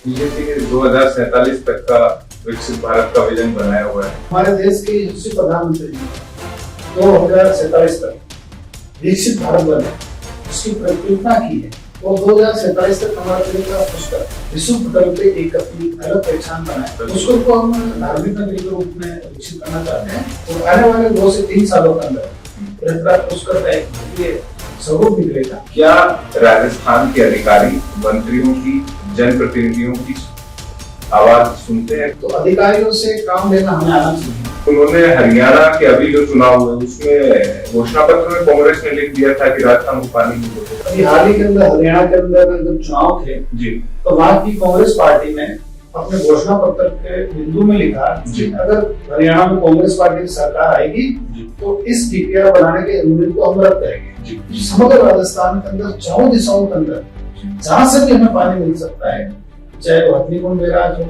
BJP ने 2047 तक का विकसित भारत का विजन बनाया हुआ है। हमारे देश के यशस्वी प्रधानमंत्री जी 2047 तक विकसित भारत बने उसकी परिकल्पना की है और 2047 तक हमारे देश का पुस्तक विश्व पटल पे एक अपनी अलग पहचान बनाए। उसको तो हम धार्मिक नगरी के रूप में विकसित करना चाहते हैं और आने वाले 2 से 3 सालों के अंदर पुस्तक का एक भव्य स्वरूप निकलेगा। क्या राजस्थान के अधिकारी मंत्रियों की, जनप्रतिनिधियों की आवाज सुनते हैं? तो अधिकारियों से काम लेना हमें आना चाहिए। उन्होंने हरियाणा के अभी जो चुनाव हुए उसमें घोषणा पत्र में कांग्रेस ने लिख दिया था कि राजस्थान को पानी नहीं मिलेगा। अभी हाल ही के अंदर हरियाणा के अंदर जब चुनाव थे जी, तो वहाँ की कांग्रेस पार्टी ने अपने घोषणा पत्र के बिंदु में लिखा कि अगर हरियाणा में कांग्रेस पार्टी की सरकार आएगी तो इस डीपीआर बनाने के उम्मीद को हम रद्द करेंगे। समग्र राजस्थान के अंदर 4 दिशाओं के अंदर जहाँ से भी हमें पानी मिल सकता है, चाहे वो हथनीकुंड बैराज हो,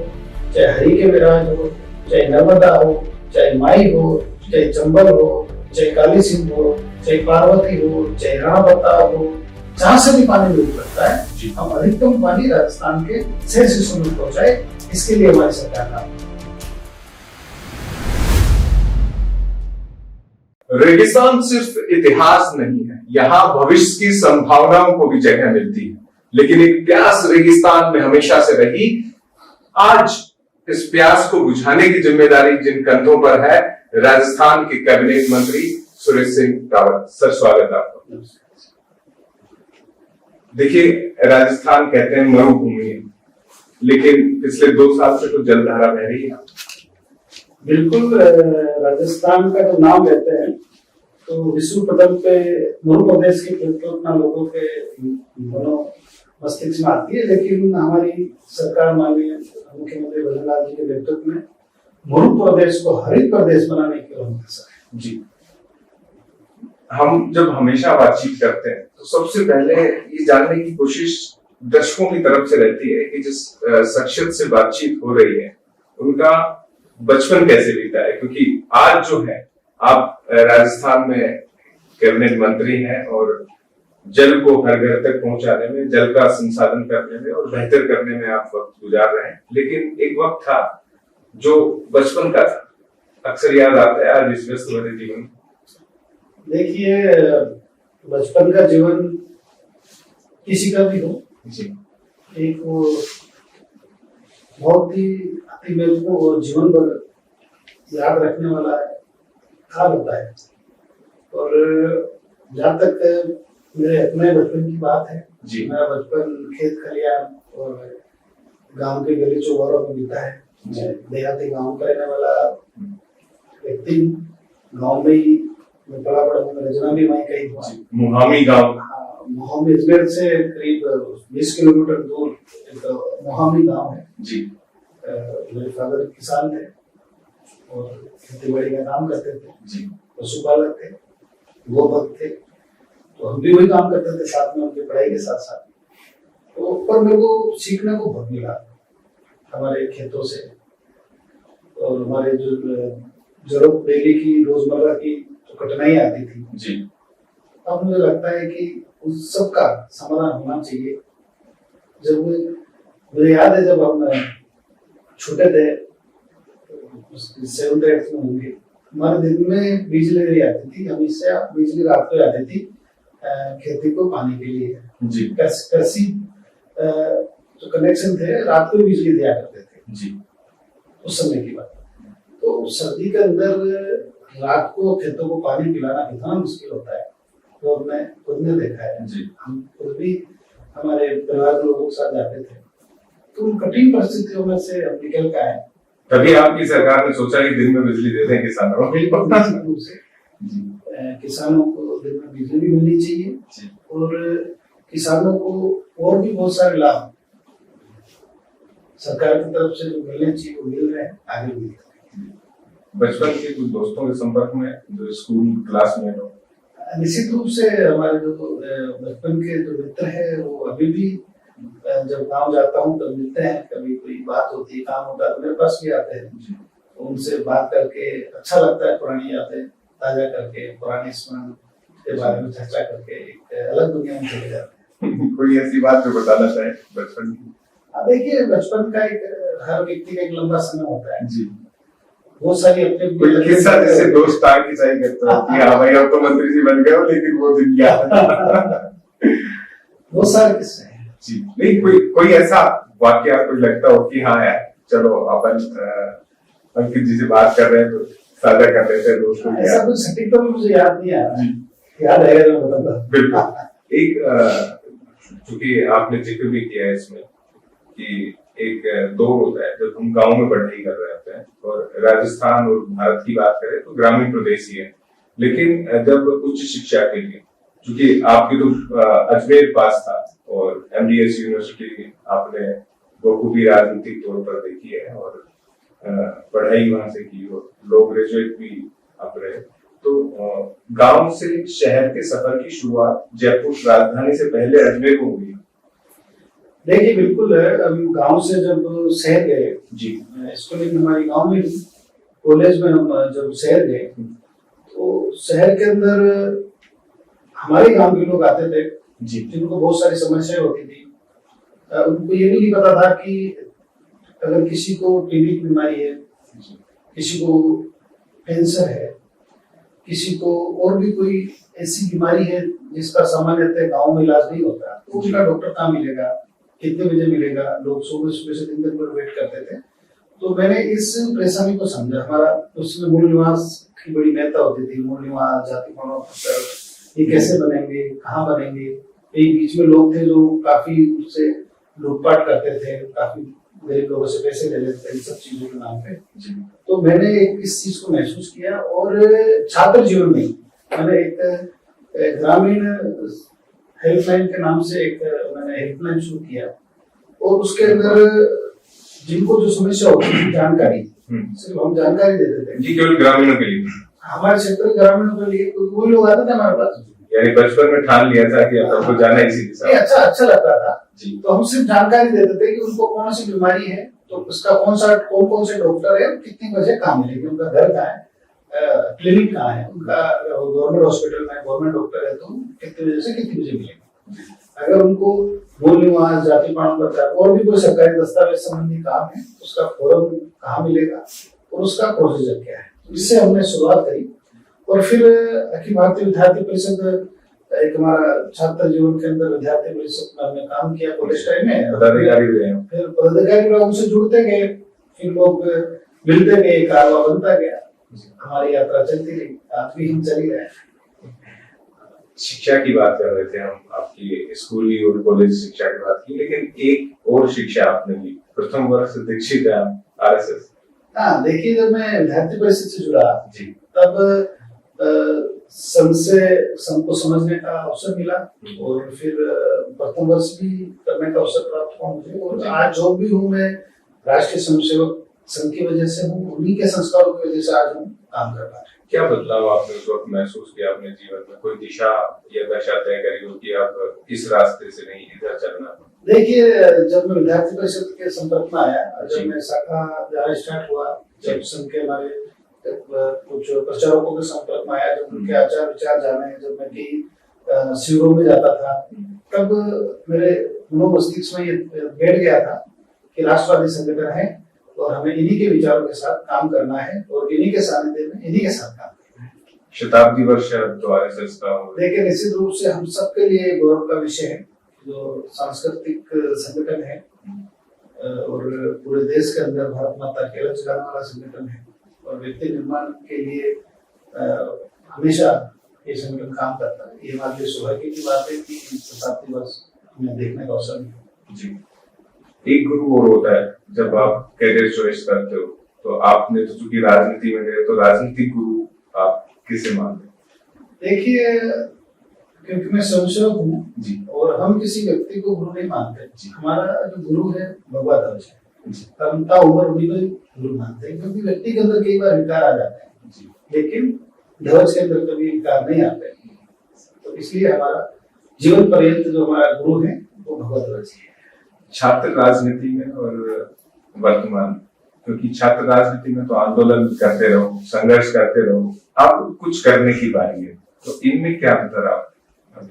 चाहे हरी के बैराज हो, चाहे नर्मदा हो, चाहे माई हो, चाहे चंबल हो, चाहे काली सिंध हो, चाहे पार्वती हो, चाहे राणा प्रताप हो, जहाँ से भी पानी मिल सकता है हम अधिकतम पानी राजस्थान के शेष हिस्सों में पहुंचाए, इसके लिए हमारी सरकार काम। रेगिस्तान सिर्फ इतिहास नहीं है, यहाँ भविष्य की संभावनाओं को भी जगह मिलती है, लेकिन एक प्यास रेगिस्तान में हमेशा से रही। आज इस प्यास को बुझाने की जिम्मेदारी जिन कंधों पर है, राजस्थान के कैबिनेट मंत्री सुरेश सिंह रावत। सर, स्वागत है आपका। देखिए, राजस्थान कहते हैं मरुभूमि है, लेकिन पिछले 2 साल से तो जलधारा बह रही है। बिल्कुल, राजस्थान का जो नाम लेते हैं तो विश्व पटल पे मरु प्रदेश की परिकल्पना लोगों के मस्तिष्क में आती है, लेकिन हमारी सरकार माननीय मुख्यमंत्री भजनलाल जी के नेतृत्व में मरु प्रदेश को हरित प्रदेश बनाने की उम्मीद है। जी, हम जब हमेशा बातचीत करते हैं तो सबसे पहले ये जानने की कोशिश दर्शकों की तरफ से रहती है कि जिस शख्सियत से बातचीत हो रही है उनका बचपन कैसे बीता है, क्योंकि आज जो है आप राजस्थान में कैबिनेट मंत्री हैं और जल को हर घर तक पहुंचाने में, जल का संसाधन करने में और बेहतर करने में आप वक्त गुजार रहे हैं। लेकिन एक वक्त था जो बचपन का था, अक्सर याद आता है आज इस व्यस्त भरे जीवन। देखिए, बचपन का जीवन किसी का भी हो, एक वो बहुत ही अति महत्वपूर्ण और जीवन भर याद रखने वाला काल होता है। और जहाँ तक मेरे अपने बचपन की बात है, मेरा बचपन खेत खलियान और गांव के गली चौबारों में बीता है। देहाती गांव का रहने वाला व्यक्ति, गांव में ही मैं पला बड़ा हूँ, मेरा जन्म भी वहीं कहीं हुआ। मुहामी गांव, मुहामी अजमेर से करीब 20 किलोमीटर दूर एक मुहामी गांव है जी। मेरे फादर किसान थे और खेती बाड़ी का काम करते थे जी, पशुपालक थे, गोभक्त थे, तो हम भी वही काम करते थे साथ में, उनकी पढ़ाई के साथ साथ। तो पर मेरे को सीखने को बहुत मिला हमारे खेतों से, और हमारे जो जरूरत डेली की रोजमर्रा की जो कठिनाई आती थी जी, अब मुझे लगता है कि उस सब का समाधान होना चाहिए। जब मुझे याद है जब हम छोटे थे, 7th 8th में होंगे, हमारे दिन में बिजली नहीं आती थी, हमेशा बिजली रात को आती थी खेती को पानी के लिए जी। कृषि जो कनेक्शन थे रात को बिजली दिया करते थे जी, उस समय की बात। तो सर्दी के अंदर रात को खेतों को पानी पिलाना कितना मुश्किल होता है, तो मैं खुद ने देखा है जी। हम खुद भी हमारे परिवार के लोगों के साथ जाते थे, तो उन कठिन परिस्थितियों में से हम निकल के आए। तभी आपकी सरकार ने सोचा कि दिन में बिजली दे दें किसानों को। किसानों को दिन में बिजली भी मिलनी चाहिए और किसानों को और भी बहुत सारे लाभ सरकार की तरफ से जो मिलने चाहिए वो मिल रहे हैं, आगे भी। बचपन के कुछ दोस्तों के संपर्क में जो स्कूल क्लासमेट हो? निश्चित रूप से हमारे जो बचपन के जो मित्र हैं वो अभी भी जब गांव जाता हूँ तब मिलते हैं, कभी कोई बात होती है, काम होता है तो मेरे पास भी आते हैं। तो उनसे बात करके अच्छा लगता है, पुरानी यादें ताजा करके, पुराने स्मरण के बारे में चर्चा करके एक अलग दुनिया में चले जाते हैं। कोई ऐसी बात जो बताना चाहे बचपन की? अब देखिए बचपन का एक हर व्यक्ति का एक लंबा समय होता है जी। वो सारी अपने कोई किस्सा जैसे दोस्त टांग खिंचाई करते हो कि हाँ भाई अब तो मंत्री जी बन गए हो, लेकिन वो दिन क्या वो सारे किस्से हैं जी। नहीं कोई ऐसा वाकया कोई लगता हो कि हाँ यार चलो अपन अंकित जी से बात कर रहे हैं तो साझा कर रहे थे दोस्तों की। ऐसा कुछ सटीक तो मुझे याद नहीं आ रहा, याद आएगा तो बताऊंगा। बिल्कुल। एक चूंकि आपने जिक्र भी किया है इसमें कि एक दौर होता है जब हम गांव में पढ़ाई कर रहे होते हैं, और राजस्थान और भारत की बात करें तो ग्रामीण प्रदेश ही है, लेकिन जब उच्च शिक्षा के लिए, चूंकि आपकी तो अजमेर पास था और एमडीएस यूनिवर्सिटी आपने बखूबी राजनीतिक तौर पर देखी है और पढ़ाई वहां से की और लो ग्रेजुएट भी आप रहे, तो गांव से शहर के सफर की शुरुआत जयपुर राजधानी से पहले अजमेर में हुई। देखिए बिल्कुल है, हम गांव से जब शहर गए जी, स्कूलिंग हमारी गांव में, कॉलेज में हम जब शहर गए तो शहर के अंदर हमारे गांव के लोग आते थे जी, जिनको बहुत सारी समस्याएं होती थी। उनको ये भी नहीं पता था कि अगर किसी को टीबी की बीमारी है, किसी को कैंसर है, किसी को और भी कोई ऐसी बीमारी है जिसका सामान्यतः गांव में इलाज नहीं होता, तो उसका डॉक्टर कहाँ मिलेगा, कितने बजे मिलेगा, लोग सुबह सुबह से दिन भर वेट करते थे। तो मैंने इस परेशानी को समझा। हमारा उसमें मूल निवास की बड़ी महत्ता होती थी, मूल निवास, जाति प्रमाण पत्र, ये कैसे बनेंगे, कहाँ बनेंगे। एक बीच में लोग थे जो काफी उससे लूटपाट करते थे, काफी गरीब लोगों से पैसे ले लेते थे इन सब चीजों के नाम पे। तो मैंने इस चीज को महसूस किया और छात्र जीवन में मैंने एक ग्रामीण हेल्पलाइन के नाम से एक मैंने हेल्पलाइन शुरू किया, और उसके अंदर जिनको जो समस्या होती थी जानकारी, सिर्फ हम जानकारी देते थे जी, केवल ग्रामीणों के लिए, हमारे क्षेत्र के ग्रामीणों के लिए। वही लोग आते थे हमारे पास, यानी बचपन में ठान लिया था कि अब आपको जाना इसी दिशा। अच्छा लगता था जी। तो हम सिर्फ जानकारी देते थे कि उनको कौन सी बीमारी है, तो उसका कौन से डॉक्टर है, कितनी बजे कहाँ मिलेगी, उनका घर कहाँ है, क्लिनिक कहाँ है, उनका गवर्नमेंट हॉस्पिटल में गवर्नमेंट डॉक्टर है तो कितने बजे से कितनी बजे मिलेगी। अगर उनको मूल निवास, जाति प्रमाण पत्र और भी कोई सरकारी दस्तावेज संबंधी काम है, उसका फॉर्म कहाँ मिलेगा और उसका प्रोसीजर क्या है। इससे हमने शुरुआत करी, और फिर अखिल भारतीय विद्यार्थी परिषद, एक हमारा छात्र जीवन के अंदर विद्यार्थी परिषद में हमने काम किया कॉलेज टाइम में, पदाधिकारी हुए, फिर पदाधिकारी लोग उनसे जुड़ते गए, फिर लोग मिलते गए, कारवा बनता गया, हमारी यात्रा चलती रही, आज भी हम चली रहे। शिक्षा की बात कर रहे थे हम, आपकी स्कूली और कॉलेज शिक्षा की बात की, लेकिन एक और शिक्षा आपने ली, प्रथम वर्ष दीक्षित आरएसएस। हाँ, देखिए जब मैं विद्यार्थी परिषद से जुड़ा जी, तब संघ को समझने का अवसर मिला, और फिर प्रथम वर्ष भी करने का अवसर प्राप्त हुआ मुझे, और आज जो भी हूँ मैं राष्ट्रीय स्वयंसेवक संघ की वजह से हूँ, उन्हीं के संस्कारों की वजह से आज हम काम कर पा रहे हैं। क्या बदलाव आपने उस वक्त महसूस किया अपने जीवन में? कोई दिशा या दशा तय करी हो कि आप इस रास्ते से नहीं इधर चलना? देखिए जब मैं विद्यार्थी परिषद के संपर्क में आया, जब मैं शाखा जाना स्टार्ट हुआ, जब संघ के हमारे कुछ प्रचारकों के संपर्क में आया, जब उनके आचार विचार जाने, जब मैं कई शिविरों में जाता था, तब मेरे मनोमस्तिष्क में ये बैठ गया था कि राष्ट्रवादी संगठन है और हमें इन्हीं के विचारों के साथ काम करना है और इन्हीं के सानिध्य में इन्हीं के साथ काम करना है। शताब्दी वर्ष तो आरएसएस का हो, देखिए निश्चित रूप से हम सबके लिए गौरव का विषय है, जो सांस्कृतिक संगठन है और पूरे देश के अंदर भारत माता की अलग जगाने वाला संगठन है, और व्यक्ति निर्माण के लिए हमेशा ये संगठन काम करता है। ये हमारे लिए सौभाग्य की बात है कि शताब्दी वर्ष हमें देखने का अवसर मिला। जी, एक गुरु और होता है जब आप कैरियर चॉइस करते हो, तो आपने तो चूंकि राजनीति में गए, तो राजनीतिक गुरु आप किसे मानते हैं? देखिए क्योंकि मैं स्वयंसेवक हूँ और हम किसी व्यक्ति को गुरु नहीं मानते, हमारा जो गुरु है भगवत ध्वज है, तमता उम्र उन्हीं को गुरु मानते हैं, क्योंकि व्यक्ति के अंदर कई बार विकार आ जाते हैं लेकिन ध्वज के अंदर कभी विकार नहीं आते, तो इसलिए हमारा जीवन पर्यंत जो हमारा गुरु है वो भगवत ध्वज है। छात्र राजनीति में और वर्तमान, क्योंकि छात्र राजनीति में तो आंदोलन करते रहो, संघर्ष करते रहो, आप कुछ करने की बारी है, तो इनमें क्या अंतर आप?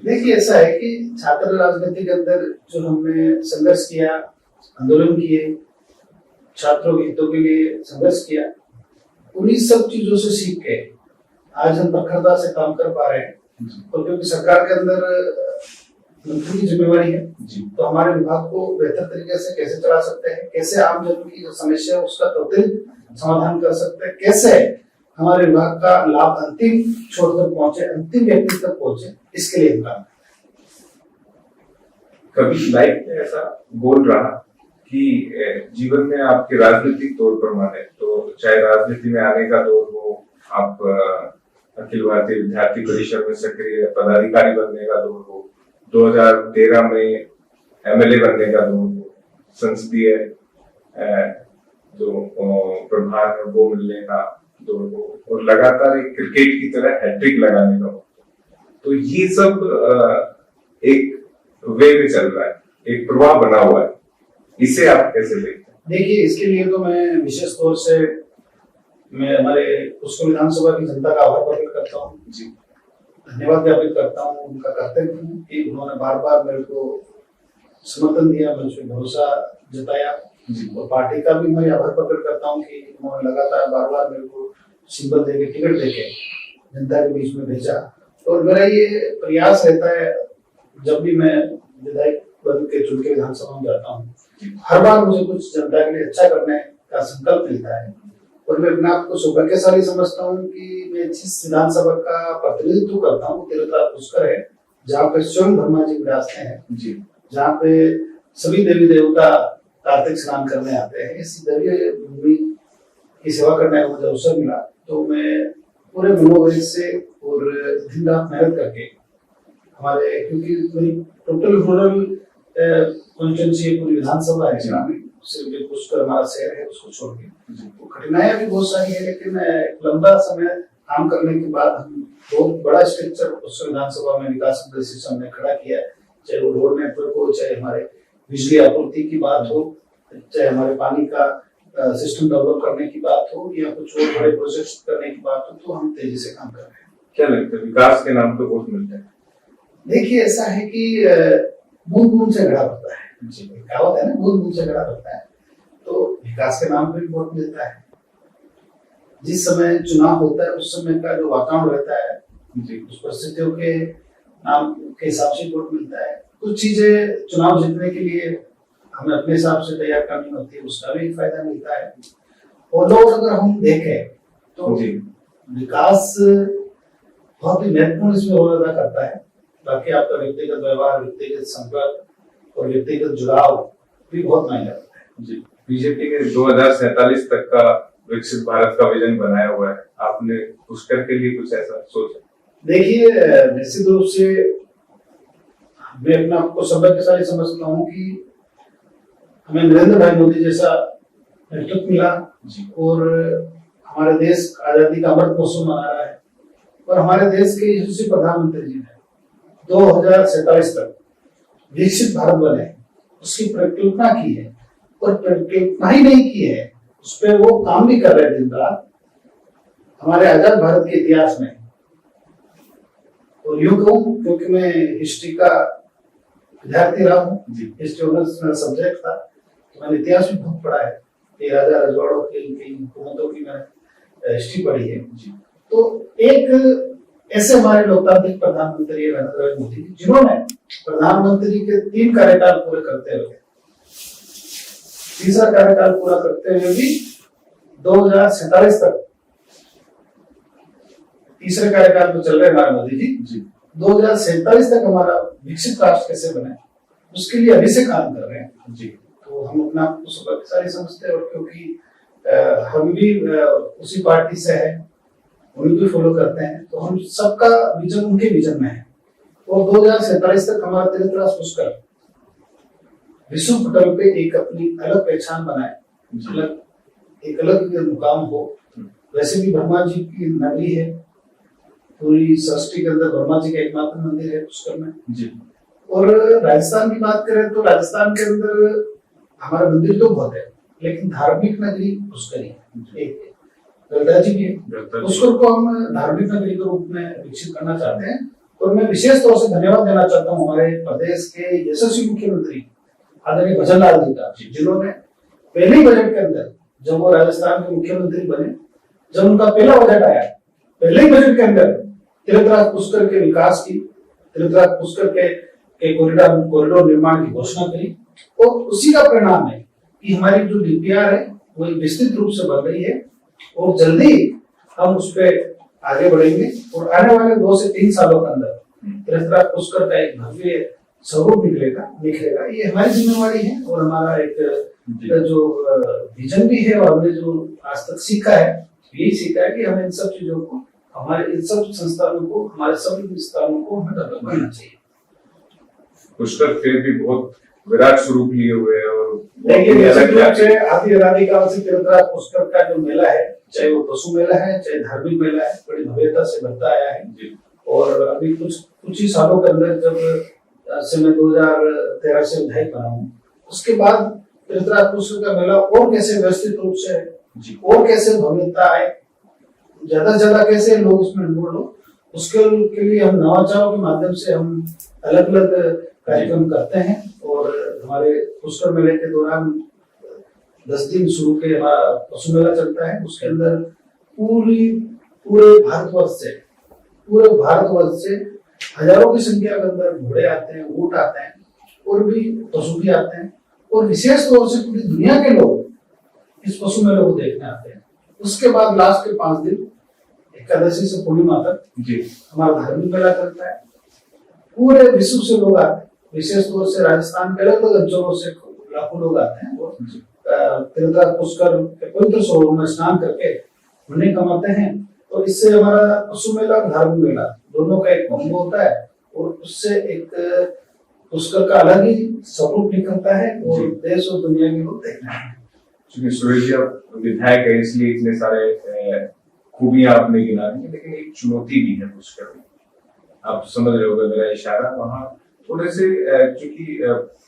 देखिए ऐसा है कि छात्र राजनीति के अंदर जो हमने संघर्ष किया, आंदोलन किए, छात्रों के हितों के लिए संघर्ष किया। उन्हीं सब चीजों से सीख के आज हम प्रखरता से काम कर पा रहे हैं। और क्योंकि सरकार के अंदर मंत्री की जिम्मेवारी है, तो हमारे विभाग को बेहतर तरीके से कैसे चला सकते हैं, कैसे आम जन की जो समस्या है उसका त्वरित समाधान कर सकते हैं, कैसे हमारे विभाग का लाभ अंतिम छोर तक पहुंचे, अंतिम व्यक्ति तक पहुंचे, इसके लिए काम। कभी लाइफ में ऐसा बोल रहा कि जीवन में आपके राजनीतिक तौर पर माने तो चाहे राजनीति में आने का दौर हो, आप अखिल भारतीय विद्यार्थी परिषद में सक्रिय पदाधिकारी बनने का दौर हो, 2013 में एमएलए बनने का दौर हो, संसदीय जो प्रभार है वो मिलने का दौर हो, और लगातार एक क्रिकेट की तरह हैट्रिक लगाने का हो, तो ये सब एक वे में चल रहा है, एक प्रवाह बना हुआ है, इसे आप कैसे देखते हैं? देखिए, इसके लिए तो मैं विशेष तौर से मैं हमारे उसको विधानसभा की जनता का आभार प्रकट करता हूँ जी, धन्यवाद ज्ञापित करता हूँ उनका कर्तव्य हूँ कि उन्होंने बार बार मेरे को समर्थन दिया, मेरे पे भरोसा जताया जी, और पार्टी का भी मैं आभार प्रकट करता हूँ कि उन्होंने लगातार बार बार मेरे को सिंबल देके, टिकट देके जनता के बीच में भेजा। और मेरा ये प्रयास रहता है, जब भी मैं विधायक बन के चुन के विधानसभा में जाता हूँ, हर बार मुझे कुछ जनता के लिए अच्छा करने का संकल्प मिलता है। और मैं अपने आप को सौभाग्यशाली समझता हूँ कि मैं जिस विधानसभा का प्रतिनिधित्व करता हूँ तीर्थराज पुष्कर है, जहाँ पे स्वयं ब्रह्मा जी विराजते हैं जी, जहाँ पे सभी देवी देवता कार्तिक स्नान करने आते हैं। इस दैवीय भूमि की सेवा करने का मुझे अवसर मिला, तो मैं पूरे मनोवेग से और दिन रात मेहनत करके हमारे, क्योंकि मेरी टोटल रूरल कॉन्स्टिट्यूंसी पूरी विधानसभा है ग्रामीण, सिर्फ पुष्कर हमारा शहर है, उसको छोड़ के तो कठिनाइयां भी बहुत सारी है, लेकिन लंबा समय काम करने के बाद हम बहुत बड़ा स्ट्रक्चर पुष्कर विधानसभा में विकास सिस्टम ने खड़ा किया है। चाहे वो रोड नेटवर्क हो, चाहे हमारे बिजली आपूर्ति की बात हो, चाहे हमारे पानी का सिस्टम डेवलप करने की बात हो, या कुछ और बड़े प्रोजेक्ट करने की बात हो, तो हम तेजी से काम कर रहे हैं। क्या लगता है विकास के नाम पे वोट मिलता है? देखिए, ऐसा है कि बूंद बूंद से घड़ा भरता है, कहावत है ना, बूंद बूंद से घड़ा भरता है। तो विकास के नाम पे भी वोट मिलता है। जिस समय चुनाव होता है उस समय का जो वातावरण रहता है, उस परिस्थितियों के नाम के हिसाब से वोट मिलता है। कुछ चीजें चुनाव जीतने के लिए हमें अपने हिसाब से तैयार करनी होती है, उसका भी फायदा मिलता है। और लोग अगर हम देखें तो विकास बहुत ही महत्वपूर्ण इसमें रोल अदा करता है। बाकी आपका व्यक्तिगत व्यवहार, व्यक्तिगत संपर्क और व्यक्तिगत जुड़ाव भी बहुत मायने रखता है जी। बीजेपी के 2047 तक का विकसित भारत का विजन बनाया हुआ है, आपने पुष्कर के लिए कुछ ऐसा सोचा? देखिए, निश्चित रूप से मैं अपने आप को सौभाग्यशाली समझता हूँ कि हमें नरेंद्र भाई मोदी जैसा नेतृत्व मिला और हमारे देश आजादी का अमृत महोत्सव मना रहा है, और हमारे देश के यशस्वी प्रधानमंत्री जी ने 2047 तक विकसित भारत बने उसकी परिकल्पना की है, और परिकल्पना ही नहीं की है, उस पर वो काम भी कर रहे हैं दिन रात हमारे आजाद भारत के इतिहास में। और यूं कहूं, क्योंकि मैं हिस्ट्री का विद्यार्थी रहा हूँ, हिस्ट्री ऑनर्स मेरा सब्जेक्ट था, तो मैंने इतिहास भी बहुत पढ़ा है, ये राजा रजवाड़ों की, इनकी हुकूमतों की मैंने हिस्ट्री पढ़ी है। तो एक ऐसे हमारे लोकतांत्रिक प्रधानमंत्री नरेंद्र भाई मोदी जी, जिन्होंने प्रधानमंत्री के 3 कार्यकाल पूरे करते हुए, तीसरा कार्यकाल पूरा करते हुए भी 2047 तक, तीसरे कार्यकाल में चल रहे हमारे मोदी जी 2047 तक हमारा विकसित राष्ट्र कैसे बने उसके लिए अभी से काम कर रहे हैं जी। तो हम अपने आप को सौभाग्यशाली समझते हैं, और क्योंकि हम भी उसी पार्टी से हैं, उन्हें भी फॉलो करते हैं, तो हम सबका विजन उनके विजन में है। और 2047 तक हमारा तीर्थराज पुष्कर विश्व पटल पे एक अपनी अलग पहचान बनाए, एक अलग मुकाम हो। वैसे भी ब्रह्मा जी की नगरी है, पूरी सृष्टि के अंदर ब्रह्मा जी का एकमात्र मंदिर है पुष्कर में जी। और राजस्थान की बात करें तो राजस्थान के अंदर हमारे मंदिर तो बहुत है, लेकिन धार्मिक नगरी पुष्कर ही है। एक गलता जी भी है, पुष्कर को हम धार्मिक नगरी के रूप में विकसित करना चाहते हैं। और मैं विशेष तौर से धन्यवाद देना चाहता हूँ हमारे प्रदेश के यशस्वी मुख्यमंत्री आदरणीय भजनलाल जी का, जिन्होंने पहले ही बजट के अंदर, जब वो राजस्थान के मुख्यमंत्री बने, जब उनका पहला बजट आया, पहले ही बजट के अंदर तीर्थराज पुष्कर के विकास की, तीर्थराज पुष्कर के कॉरिडोर निर्माण की घोषणा करी। और उसी का परिणाम है कि हमारी जो डीपीआर है वो विस्तृत रूप से बन रही है और जल्दी हम उस पर आगे बढ़ेंगे और आने वाले 2 से 3 सालों के अंदर तीर्थराज पुष्कर का एक भव्य स्वरूप निकलेगा। ये हमारी जिम्मेवारी है और हमारा एक जो विजन भी है और हमने जो आज तक सीखा है, यही सीखा है कि हमें इन सब चीजों को, हमारे इन सब संस्थानों को, हमारे सभी संस्थानों को हमें डेवलप करना चाहिए। पुष्कर फिर भी बहुत विराट स्वरूप लिए हुए हैं और लेकिन आदि आदिकाल से तीर्थराज पुष्कर का जो मेला है, चाहे वो पशु मेला है, चाहे धार्मिक मेला है, बड़ी भव्यता से बनता आया है। और अभी कुछ ही सालों के अंदर, जब से मैं 2013 से विधायक बना हूँ, उसके बाद तीर्थराज पुष्कर का मेला और कैसे व्यवस्थित रूप से और कैसे भव्यता आए, ज्यादा से ज्यादा कैसे लोग उसमें इन्वॉल्व हो, उसके लिए हम नवाचारों के माध्यम से हम अलग अलग कार्यक्रम करते हैं। और हमारे पुष्कर मेले के दौरान 10 दिन शुरू के हमारा पशु मेला चलता है। उसके अंदर पूरे भारतवर्ष से हजारों की संख्या के अंदर घोड़े आते हैं, ऊंट आते हैं और भी पशु भी आते हैं। और विशेष तौर से पूरी दुनिया के लोग इस पशु मेले को देखने आते हैं। उसके बाद लास्ट के 5 दिन, एकादशी से पूर्णिमा तक हमारा धार्मिक मेला चलता है। पूरे विश्व से लोग आते हैं, विशेष तौर से राजस्थान के अलग अलग अंचलों से लाखों लोग आते हैं और तीर्थराज पुष्कर के पवित्र सरोवर में स्नान करके पुण्य कमाते हैं। और इससे हमारा पशु मेला और धार्मिक मेला दोनों का एक कॉम्बो होता है और उससे एक पुष्कर का अलग ही स्वरूप निकलता है और देश और दुनिया के लोग देखते हैं। क्योंकि सुरेश जी आप विधायक है, इसलिए इतने सारे खूबियां आपने गिना दी, लेकिन एक चुनौती भी है पुष्कर में। आप समझ रहे होंगे मेरा इशारा। वहाँ थोड़े से क्योंकि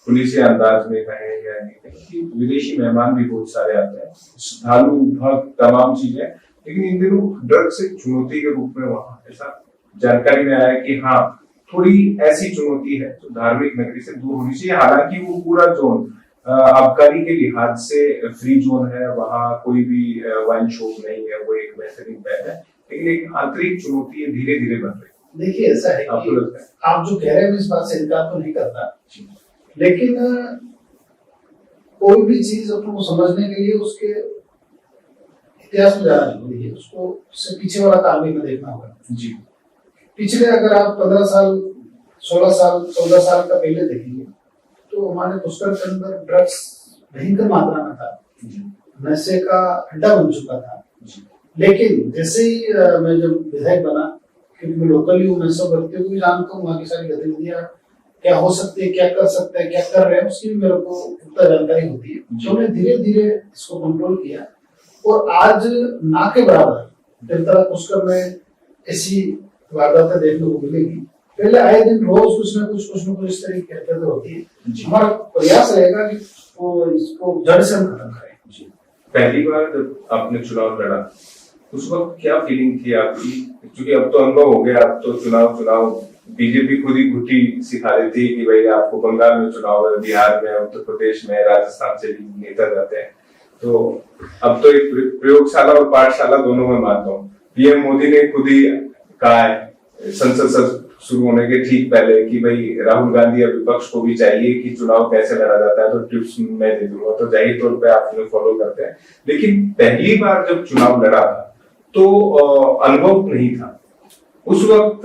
पुलिस अंदाज में कहें या नहीं कहें कि विदेशी मेहमान भी बहुत सारे आते हैं, श्रद्धालु भक्त तमाम चीजें, लेकिन इन दिनों ड्रग्स एक चुनौती के रूप में वहाँ ऐसा जानकारी में आया कि हाँ थोड़ी ऐसी चुनौती है जो धार्मिक नगरी से दूर होनी चाहिए। हालांकि वो पूरा जोन आबकारी के लिहाज से फ्री जोन है, वहाँ कोई भी वाइन शॉप नहीं है, वो एक बेहतरीन पहल है, लेकिन एक आंतरिक चुनौती धीरे धीरे बन रही है। देखिए ऐसा है कि आप जो कह रहे हैं इस बात से इनकार तो नहीं करता, लेकिन कोई भी चीज अपने समझने के लिए उसके इतिहास में जाना जरूरी है, उसको उससे पीछे वाला ताल भी देखना होगा। जी पिछले अगर आप 15 साल 16 साल 14 साल का पहले देखेंगे तो हमारे पुष्कर के अंदर ड्रग्स भयंकर मात्रा में था, नशे का अड्डा बन चुका था। लेकिन जैसे ही मैं जब विधायक बना, क्योंकि मैं लोकली हूँ, मैं सब व्यक्तियों को भी जानता हूँ, वहाँ की सारी गतिविधियां क्या हो सकती है, क्या कर सकते हैं, क्या कर रहे हैं, उसकी भी मेरे को पुख्ता जानकारी होती है। तो हमने धीरे धीरे इसको कंट्रोल किया और आज ना के बराबर तीर्थराज पुष्कर में ऐसी वारदातें देखने को मिलेगी। पहले आए दिन रोज कुछ न कुछ इस तरह की हरकतें होती है। हमारा प्रयास रहेगा कि वो इसको जड़ से हम खत्म करें। पहली बार जब आपने चुनाव लड़ा उस वक्त क्या फीलिंग थी आपकी? क्योंकि अब तो अनुभव हो गया, अब तो चुनाव बीजेपी खुद ही घुट्टी सिखा देती है कि भाई आपको बंगाल में चुनाव है, बिहार में, उत्तर प्रदेश में, राजस्थान से भी नेता जाते हैं। तो अब तो एक प्रयोगशाला और पाठशाला दोनों में मानता हूँ। पीएम मोदी ने खुद ही कहा है संसद शुरू होने के ठीक पहले कि भाई राहुल गांधी या विपक्ष को भी चाहिए कि चुनाव कैसे लड़ा जाता है, तो टिप्स मैं दे दूंगा। तो जाहिर तौर पे आप उन्हें फॉलो करते हैं। लेकिन पहली बार जब चुनाव लड़ा था तो अनुभव नहीं था। उस वक्त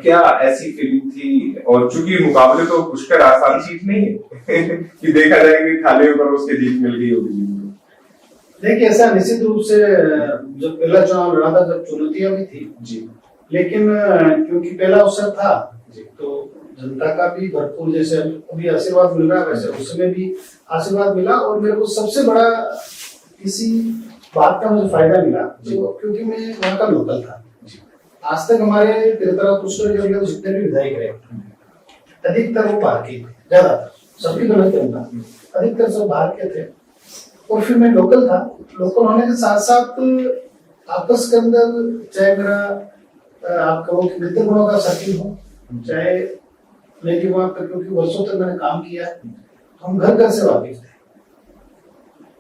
क्या ऐसी फीलिंग थी? और चूंकि मुकाबले तो पुष्कर आसान जीत नहीं है कि देखा जाए कि खाली ऊपर उसके जीत मिल गई होगी। देखिए ऐसा निश्चित रूप से जब पहला चुनाव लड़ा था जब चुनौतियां भी थी जी, लेकिन क्योंकि पहला अवसर था जी, तो जनता का भी भरपूर, जैसे अभी आशीर्वाद मिल रहा है वैसे उस समय भी आशीर्वाद मिला। और मेरे को सबसे बड़ा किसी बात का मुझे फायदा मिला क्योंकि मैं वहाँ का लोकल था। आज तक हमारे तीर्थराज पुष्कर के जितने भी विधायक रहे अधिकतर वो बाहर के, ज्यादातर, सबकी तो नहीं कहूँगा, अधिकतर सब बाहर के थे। और फिर मैं लोकल था। लोकल होने के साथ साथ आपस के अंदर चाहे मेरा आप कहो कि मित्र गुणों का सर्किल हो, चाहे मेरी वहाँ पर क्योंकि वर्षों तक मैंने काम किया है, हम घर घर से वाकिफ थे,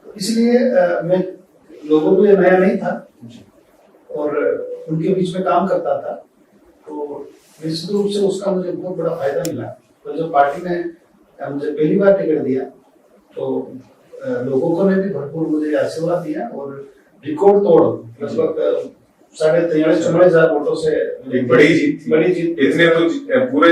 तो इसलिए मैं लोगों को ये नया नहीं था और उनके बीच में काम करता था, तो निश्चित रूप से उसका मुझे बहुत बड़ा फायदा मिला। तो जब पार्टी ने मुझे पहली बार टिकट दिया तो लोगों को ने भी भरपूर मुझे आशीर्वाद दिया और रिकॉर्ड तोड़ लगभग 43,000-44,000 वोटों से एक बड़ी जीत थी। बड़ी जीत। इतने तो पूरे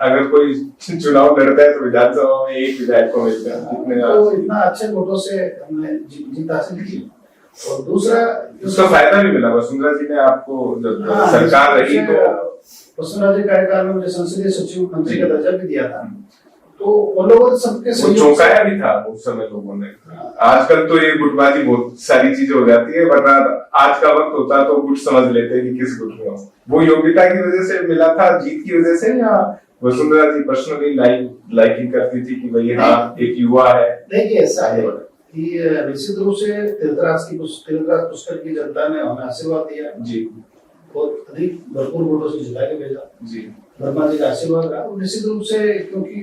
अगर कोई चुनाव लड़ता है तो विधानसभा में एक विधायक को मिलता है, तो इतना अच्छे वोटों से हमने जीत हासिल की। और दूसरा उसका फायदा भी मिला। वसुंधरा जी ने आपको जब सरकार रही तो वसुंधरा जी कार्यकाल में मुझे संसदीय सचिव मंत्री का दर्जा भी दिया था, तो वो लोग सबके चौंकाया भी था उस समय लोगों ने। आजकल तो ये गुटबाजी बहुत सारी चीजें हो जाती है, वरना आज का वक्त होता तो गुट समझ लेते हैं कि किस गुट में हो। वो योग्यता की वजह से मिला था, जीत की वजह से, या वसुंधरा जी पर्सनली लाइकिंग करती थी कि भाई हाँ एक युवा है? देखिए ऐसा है कि निश्चित रूप से तीर्थराज पुष्कर की जनता ने हमें आशीर्वाद दिया जी, बहुत अधिक भरपूर वोटों से जिता के भेजा जी, वर्मा जी का आशीर्वाद रहा। और निश्चित रूप से क्योंकि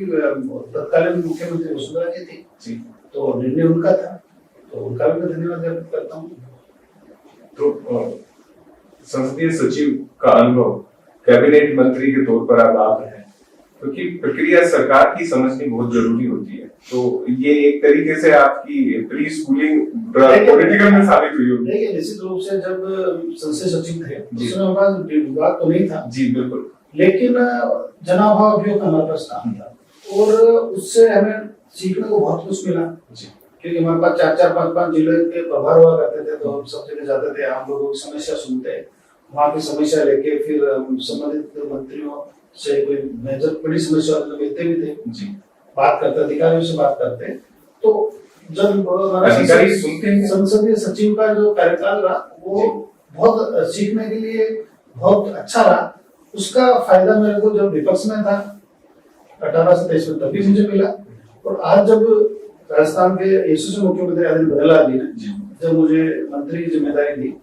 तत्कालीन मुख्यमंत्री वसुंधरा जी थी जी, तो निर्णय उनका था, तो उनका भी मैं धन्यवाद व्यक्त करता हूँ। तो संसदीय सचिव का अनुभव, कैबिनेट मंत्री के तौर पर अब आप हैं, क्योंकि प्रक्रिया सरकार की समझनी बहुत जरूरी होती है, तो ये एक तरीके से आपकी प्री स्कूलिंग पॉलिटिकल में साबित हुई होगी। देखिए निश्चित रूप से जब संसदीय सचिव थे उसमें हमारा विभाग तो नहीं था जी, बिल्कुल, लेकिन जनाभाव अभियोग का हमारे पास काम था और उससे हमें सीखने को बहुत कुछ मिला जी, क्योंकि हमारे पास 4-4, 5-5 जिले के प्रभार हुआ करते थे, तो हम सब जगह जाते थे, आम लोगों की समस्या सुनते, वहाँ की समस्या लेके फिर संबंधित मंत्रियों से कोई मेजर बड़ी समस्या मिलते भी थे जी, बात करते, अधिकारियों से बात करते। तो जब अधिकारी सुनते हैं, संसदीय सचिव का जो कार्यकाल रहा वो बहुत सीखने के लिए बहुत अच्छा रहा। उसका फायदा मेरे को जब विपक्ष में था 18 से 23 में तभी मुझे मिला, और आज जब राजस्थान के यशस्वी मुख्यमंत्री आदरणीय भगतलाल जी ने जब मुझे मंत्री की जिम्मेदारी दी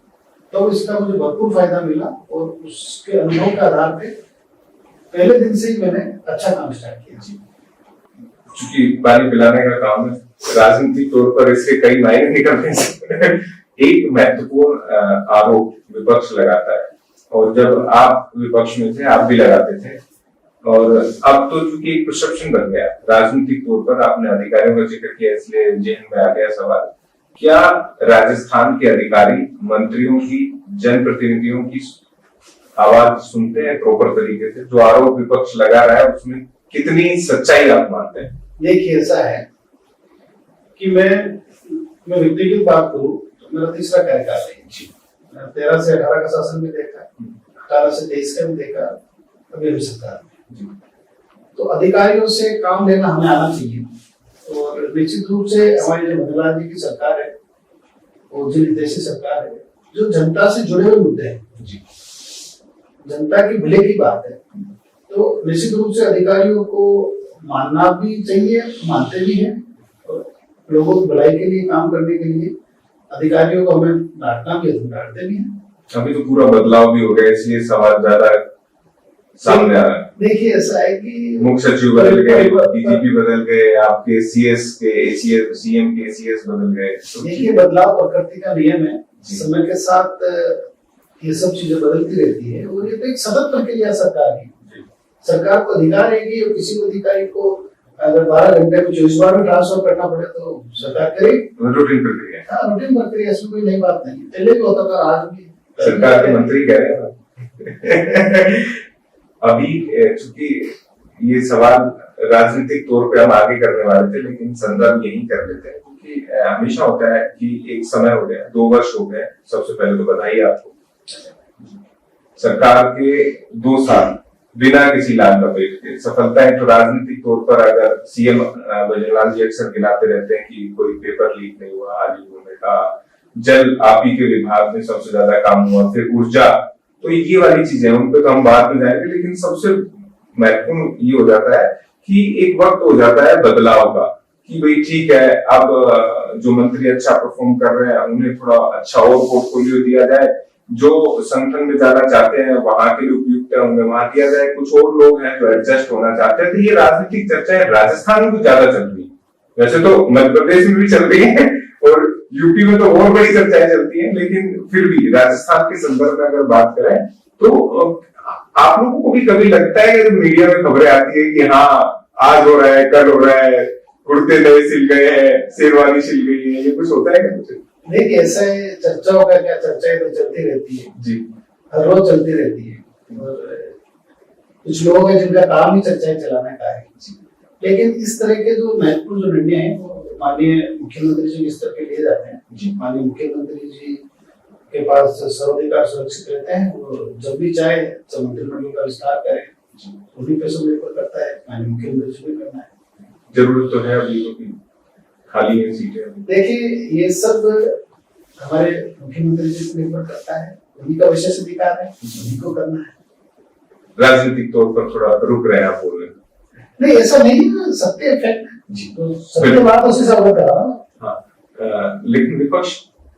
तो इसका मुझे भरपूर फायदा मिला और उसके अनुभव के आधार पे पहले दिन से ही मैंने अच्छा काम स्टार्ट किया जी। चूंकि पानी पिलाने का काम है, राजनीतिक तौर पर इसके कई मायने निकलते हैं। एक महत्वपूर्ण आरोप विपक्ष लगाता है, और जब आप विपक्ष में थे आप भी लगाते थे, और अब तो चूंकि एक परसेप्शन बन गया राजनीतिक तौर पर, आपने अधिकारियों का जिक्र किया इसलिए जेहन में आ गया सवाल, क्या राजस्थान के अधिकारी मंत्रियों की, जनप्रतिनिधियों की आवाज सुनते हैं प्रॉपर तरीके से? जो आरोप विपक्ष लगा रहा है उसमें कितनी सच्चाई आप मानते हैं? देखिए ऐसा है कि मैं व्यक्तिगत बात करूं तो मेरा तीसरा कार्यकाल है जी, 13 से 18 का शासन भी देखा, 18 से 23 का भी देखा, अभी भी सरकार में। तो अधिकारियों से काम लेना हमें आना चाहिए, और निश्चित रूप से हमारी जो भगतलाल जी की सरकार है वो जनहितैषी सरकार है, जो जनता से जुड़े हुए मुद्दे हैं जी, जनता की भले की बात है, तो निश्चित रूप से अधिकारियों को मानना भी चाहिए, मानते भी हैं, और लोगों की भलाई के लिए काम करने के लिए अधिकारियों को हमें डांटना भी है, डांटते भी हैं। अभी तो पूरा बदलाव भी हो गया, इसलिए सवाल ज्यादा सामने आ रहा है। देखिए ऐसा है कि मुख्य सचिव बदल गए, डीजीपी बदल गए, आपके सीएस के सीएम के सीएस बदल गए। देखिए बदलाव प्रकृति का नियम है, समय के साथ ये सब चीजें बदलती रहती है, और ये तो एक सतत प्रक्रिया सरकार की। सरकार को अधिकार है कि किसी को अधिकारी को अगर 12 घंटे में 24 बार में ट्रांसफर करना पड़े तो सरकार करेगी, रूटीन प्रक्रिया। हाँ रूटीन प्रक्रिया, इसमें कोई नई बात नहीं, पहले भी होता था, आज भी सरकार के मंत्री कह रहे हैं। अभी चूंकि ये सवाल राजनीतिक तौर पे हम आगे करने वाले थे, लेकिन संदर्भ यही कर लेते हैं, क्योंकि हमेशा होता है कि एक समय हो गया, 2 वर्ष हो गए, सबसे पहले तो बधाई आपको। सरकार के 2 साल बिना किसी लाल लपेट के सफलताएं, तो राजनीतिक तौर पर अगर सीएम भजनलाल जी अक्सर गिनाते रहते हैं कि कोई पेपर लीक नहीं हुआ, आज उन्होंने कहा, जल आप ही के विभाग में सबसे ज्यादा काम हुआ, फिर ऊर्जा, तो ये वाली चीजें उन पे तो हम बाद में जाएंगे, लेकिन सबसे महत्वपूर्ण ये हो जाता है कि एक वक्त हो जाता है बदलाव का, कि भाई ठीक है, अब जो मंत्री अच्छा परफॉर्म कर रहे हैं उन्हें थोड़ा अच्छा और पोर्टफोलियो दिया जाए, जो संगठन में जाना चाहते हैं वहां के लिए उपयुक्त है उन्हें वहां दिया जाए, कुछ और लोग हैं जो एडजस्ट होना चाहते हैं। तो ये राजनीतिक चर्चाएं राजस्थान में कुछ ज्यादा चल रही है, वैसे तो मध्य प्रदेश में भी चल रही है और यूपी में तो और बड़ी चर्चाएं चलती हैं, लेकिन फिर भी राजस्थान के संदर्भ में अगर बात करें तो आप लोगों को भी कभी लगता है कि मीडिया में खबरें आती है कि हाँ आज हो रहा है, कल हो रहा है, कुर्ते नए सिल गए हैं, शेरवानी सिल गई है, ये कुछ होता है क्या? कुछ देखिए ऐसा है, चर्चाओं का क्या, चर्चाएं तो चलती रहती है जी, हर रोज चलती रहती है और कुछ लोग हैं जिनका काम ही चर्चाएं चलाने का है। लेकिन इस तरह के जो महत्वपूर्ण जो निर्णय हैं वो माननीय मुख्यमंत्री जी के स्तर पे लिए जाते हैं। माननीय मुख्यमंत्री जी के पास सर्वाधिकार सुरक्षित रहते हैं, वो जब भी चाहे मंत्रिमंडल का विस्तार करें, उन्हीं पे सब निर्भर करता है, माननीय मुख्यमंत्री जी को करना है। जरूरत तो है अभी क्योंकि खाली है सीटें। देखिए ये सब हमारे मुख्यमंत्री जी पर निर्भर करता है, उन्हीं का विशेष अधिकार है, उन्हीं को करना है। राजनीतिक तौर पर थोड़ा रुक रहे हैं आप बोल रहे हैं? नहीं ऐसा नहीं है, सत्य फैक्ट जी, तो सत्य बात उसी से अवगत करा। हाँ, लेकिन विपक्ष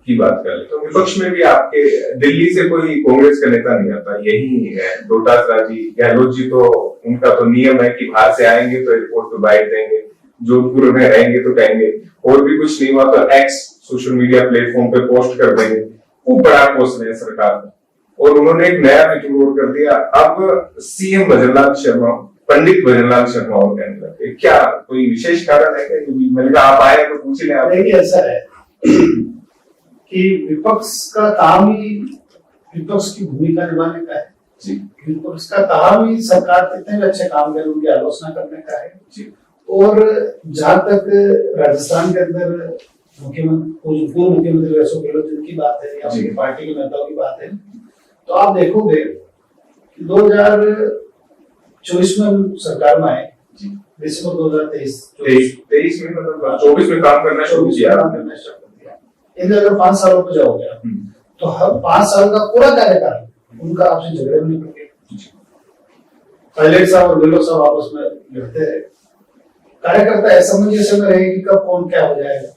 की बात कर ले तो विपक्ष में भी आपके दिल्ली से कोई कांग्रेस का नेता नहीं आता, यही है डोटासरा जी, गहलोत जी, तो उनका तो नियम है कि बाहर से आएंगे तो एयरपोर्ट पे बाइट देंगे, जोधपुर में रहेंगे तो कहेंगे, और भी कुछ नहीं हुआ तो एक्स सोशल मीडिया प्लेटफॉर्म पे पोस्ट कर देंगे। वो बड़ा पोस्ट है सरकार में, और उन्होंने एक नया फीचर कर दिया, अब सीएम भजनलाल शर्मा, पंडित भजनलाल शर्मा और कहने लगे। क्या कोई विशेष कारण है क्या? मैंने कहा आप आए तो पूछ लें। देखिए ऐसा है कि विपक्ष का काम ही विपक्ष की भूमिका निभाने का है जी। विपक्ष का काम ही सरकार कितने भी अच्छे काम करे उनकी आलोचना करने का है जी। और जहां तक राजस्थान के अंदर मुख्यमंत्री पूर्व मुख्यमंत्री अशोक गहलोत जी की बात है या उनकी पार्टी के नेताओं की बात है, तो आप देखोगे कि 2024 में हम सरकार में आए दिसंबर 2023 में, मतलब 24 में काम करना शुरू किया। अगर 5 सालों पे जाओगे तो हर 5 साल का पूरा कार्यकाल उनका आपसे झगड़े में निकल गया। पायलट साहब और गहलोत साहब आपस में लड़ते रहे, कार्यकर्ता ऐसा मुझे में रहे कि कब कौन क्या हो जाएगा,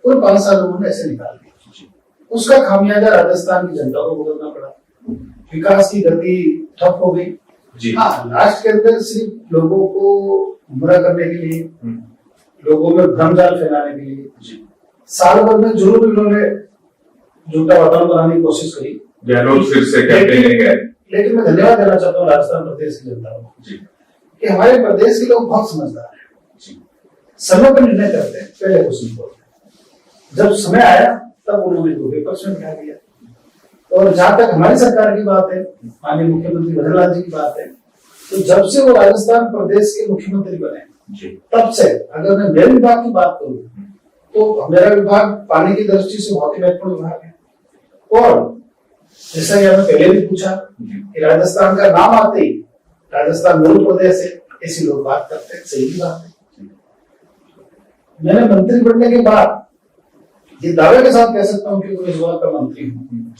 पूरे 5 साल उन्होंने ऐसे निकाल दिया। उसका खामियाजा राजस्थान की जनता को भुगतना पड़ा, विकास की गति ठप हो गई। हाँ, लास्ट के अंदर सिर्फ लोगों को गुमराह करने के लिए, लोगों में भ्रमजाल फैलाने के लिए साल भर में जरूर इन्होंने झूठा वातावरण बनाने की कोशिश करी। गहलोत फिर से कैंपेन गए, लेकिन मैं धन्यवाद देना चाहता हूँ राजस्थान प्रदेश की जनता को कि हमारे प्रदेश के लोग बहुत समझदार हैं, समय पर निर्णय करते हैं, पहले कुछ नहीं बोलते। जब समय आया तब उन्होंने विपक्ष में बिठा दिया। और जहां तक हमारी सरकार की बात है, माननीय मुख्यमंत्री भजनलाल जी की बात है, तो जब से वो राजस्थान प्रदेश के मुख्यमंत्री बने तब से अगर मैं मेरे विभाग की बात करूं तो मेरा विभाग पानी की दृष्टि से बहुत ही महत्वपूर्ण विभाग है। और जैसा कि आपने पहले भी पूछा कि राजस्थान का नाम आते ही राजस्थान मूल प्रदेश है, ऐसी लोग बात करते हैं, सही की बात है। मैंने मंत्री बनने के बाद ये दावे के साथ कह सकता हूँ कि मैं इस बात का मंत्री हूँ,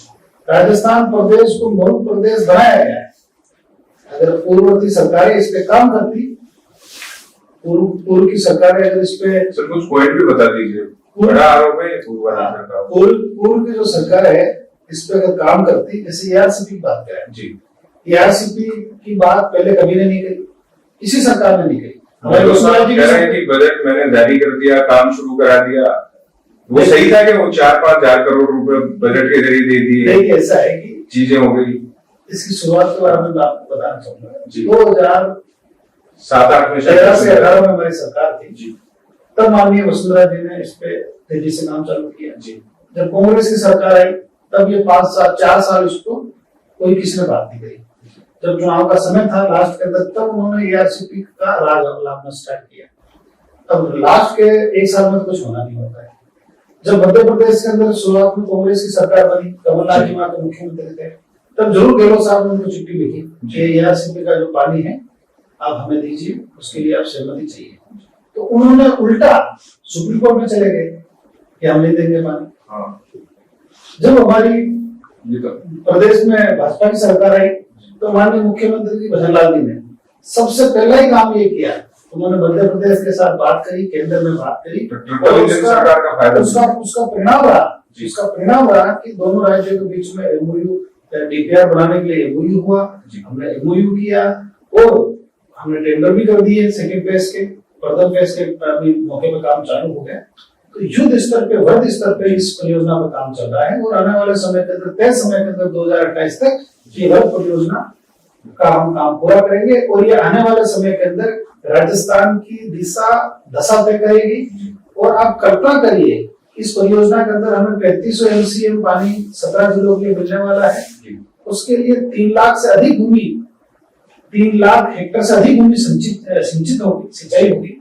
राजस्थान प्रदेश को मूल प्रदेश बनाया गया है। अगर पूर्ववर्ती सरकारें इस पे काम करती, पूर्व की सरकारें अगर इस पे सर कुछ पॉइंट भी बता दीजिए, बड़ा आरोप है पूर्व की जो सरकार है इस पे अगर काम करती, जैसे एआरसीपी की बात करें जी, एआरसीपी की बात पहले कभी नहीं कही, किसी सरकार ने नहीं कही। बजट मैंने जारी कर दिया, काम शुरू करा दिया, वो सही था कि वो 4-5 हजार करोड़ रुपए बजट के जरिए दे दिए? नहीं, ऐसा है कि चीजें हो गई। इसकी शुरुआत के बारे में आपको बताना चाहूंगा। 2007-8 में 13 से 18 में हमारी सरकार थी जी, तब माननीय वसुंधरा जी ने इस पे तेजी से काम चालू किया जी। जब कांग्रेस की सरकार आई तब ये 4 साल इसको कोई किसी ने बात नहीं करी। जब चुनाव का समय था लास्ट के अंदर, तब उन्होंने एआरसीपी का राज लाना स्टार्ट किया। अब लास्ट के 1 साल में तो कुछ होना नहीं होता है। जब मध्य प्रदेश के अंदर शुरुआत में कांग्रेस की सरकार बनी, कमलनाथ जी वहां के मुख्यमंत्री थे, तब जरूर गहलोत साहब ने उनको चिट्ठी लिखी कि एआरसीपी का जो पानी है आप हमें दीजिए, उसके लिए आप सहमति चाहिए। तो उन्होंने उल्टा सुप्रीम कोर्ट में चले गए कि हम नहीं देंगे पानी। जब हमारी प्रदेश में भाजपा की सरकार आई तो माननीय मुख्यमंत्री जी भजनलाल जी ने सबसे पहला ही काम ये किया, उन्होंने मध्य प्रदेश के साथ बात करी, केंद्र में बात करी, उसका परिणाम रहा कि दोनों राज्यों के बीच में एमओयू डीपीआर बनाने के लिए एमओयू हुआ। हमने एमओयू किया और हमने टेंडर भी कर दिए सेकंड फेज के, प्रथम फेज के अभी मौके पे काम चालू हो गया, तो युद्ध स्तर पे, वर्ग स्तर पे इस परियोजना पर काम चल रहा है और आने वाले समय के अंदर, तय समय के अंदर 2028 तक ये वर्ग परियोजना का हम काम पूरा करेंगे और ये आने वाले समय के अंदर राजस्थान की दशा तय करेगी। और आप कल्पना करिए, इस परियोजना के अंदर हमें 3500 MCM पानी 17 जिलों के लिए मिलने वाला है। उसके लिए 3 लाख से अधिक भूमि, 3 लाख हेक्टेयर से अधिक भूमि सिंचित होगी, सिंचाई होगी।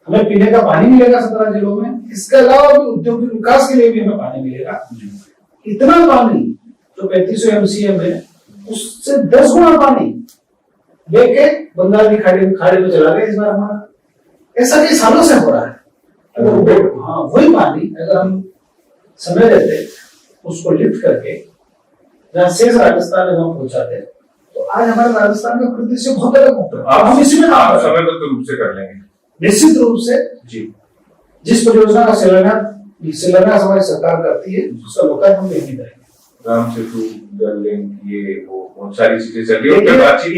हमें पीने का पानी मिलेगा 17 जिलों में। इसके अलावा भी औद्योगिक विकास के लिए भी हमें पानी मिलेगा। इतना पानी जो 3500 MCM है, उससे 10 गुना पानी लेके बंगाल की खाड़ी में चला गया इस बार हमारा। ऐसा कई सालों से हो रहा है। अगर वही पानी अगर हम समय देते, उसको लिफ्ट करके जहाँ शेष राजस्थान में हम पहुंचाते, तो आज हमारे राजस्थान का परिदृश्य बहुत अलग होता है। हम इसी में समयबद्ध रूप से कर लेंगे निश्चित रूप से। जी, जिस परियोजना का शिलान्यास हमारी सरकार करती है, उसका लोकार्पण हम यही करेंगे। राम सेतु, जल लिंक, ये वो बहुत सारी चीजें चल रही है। बातचीत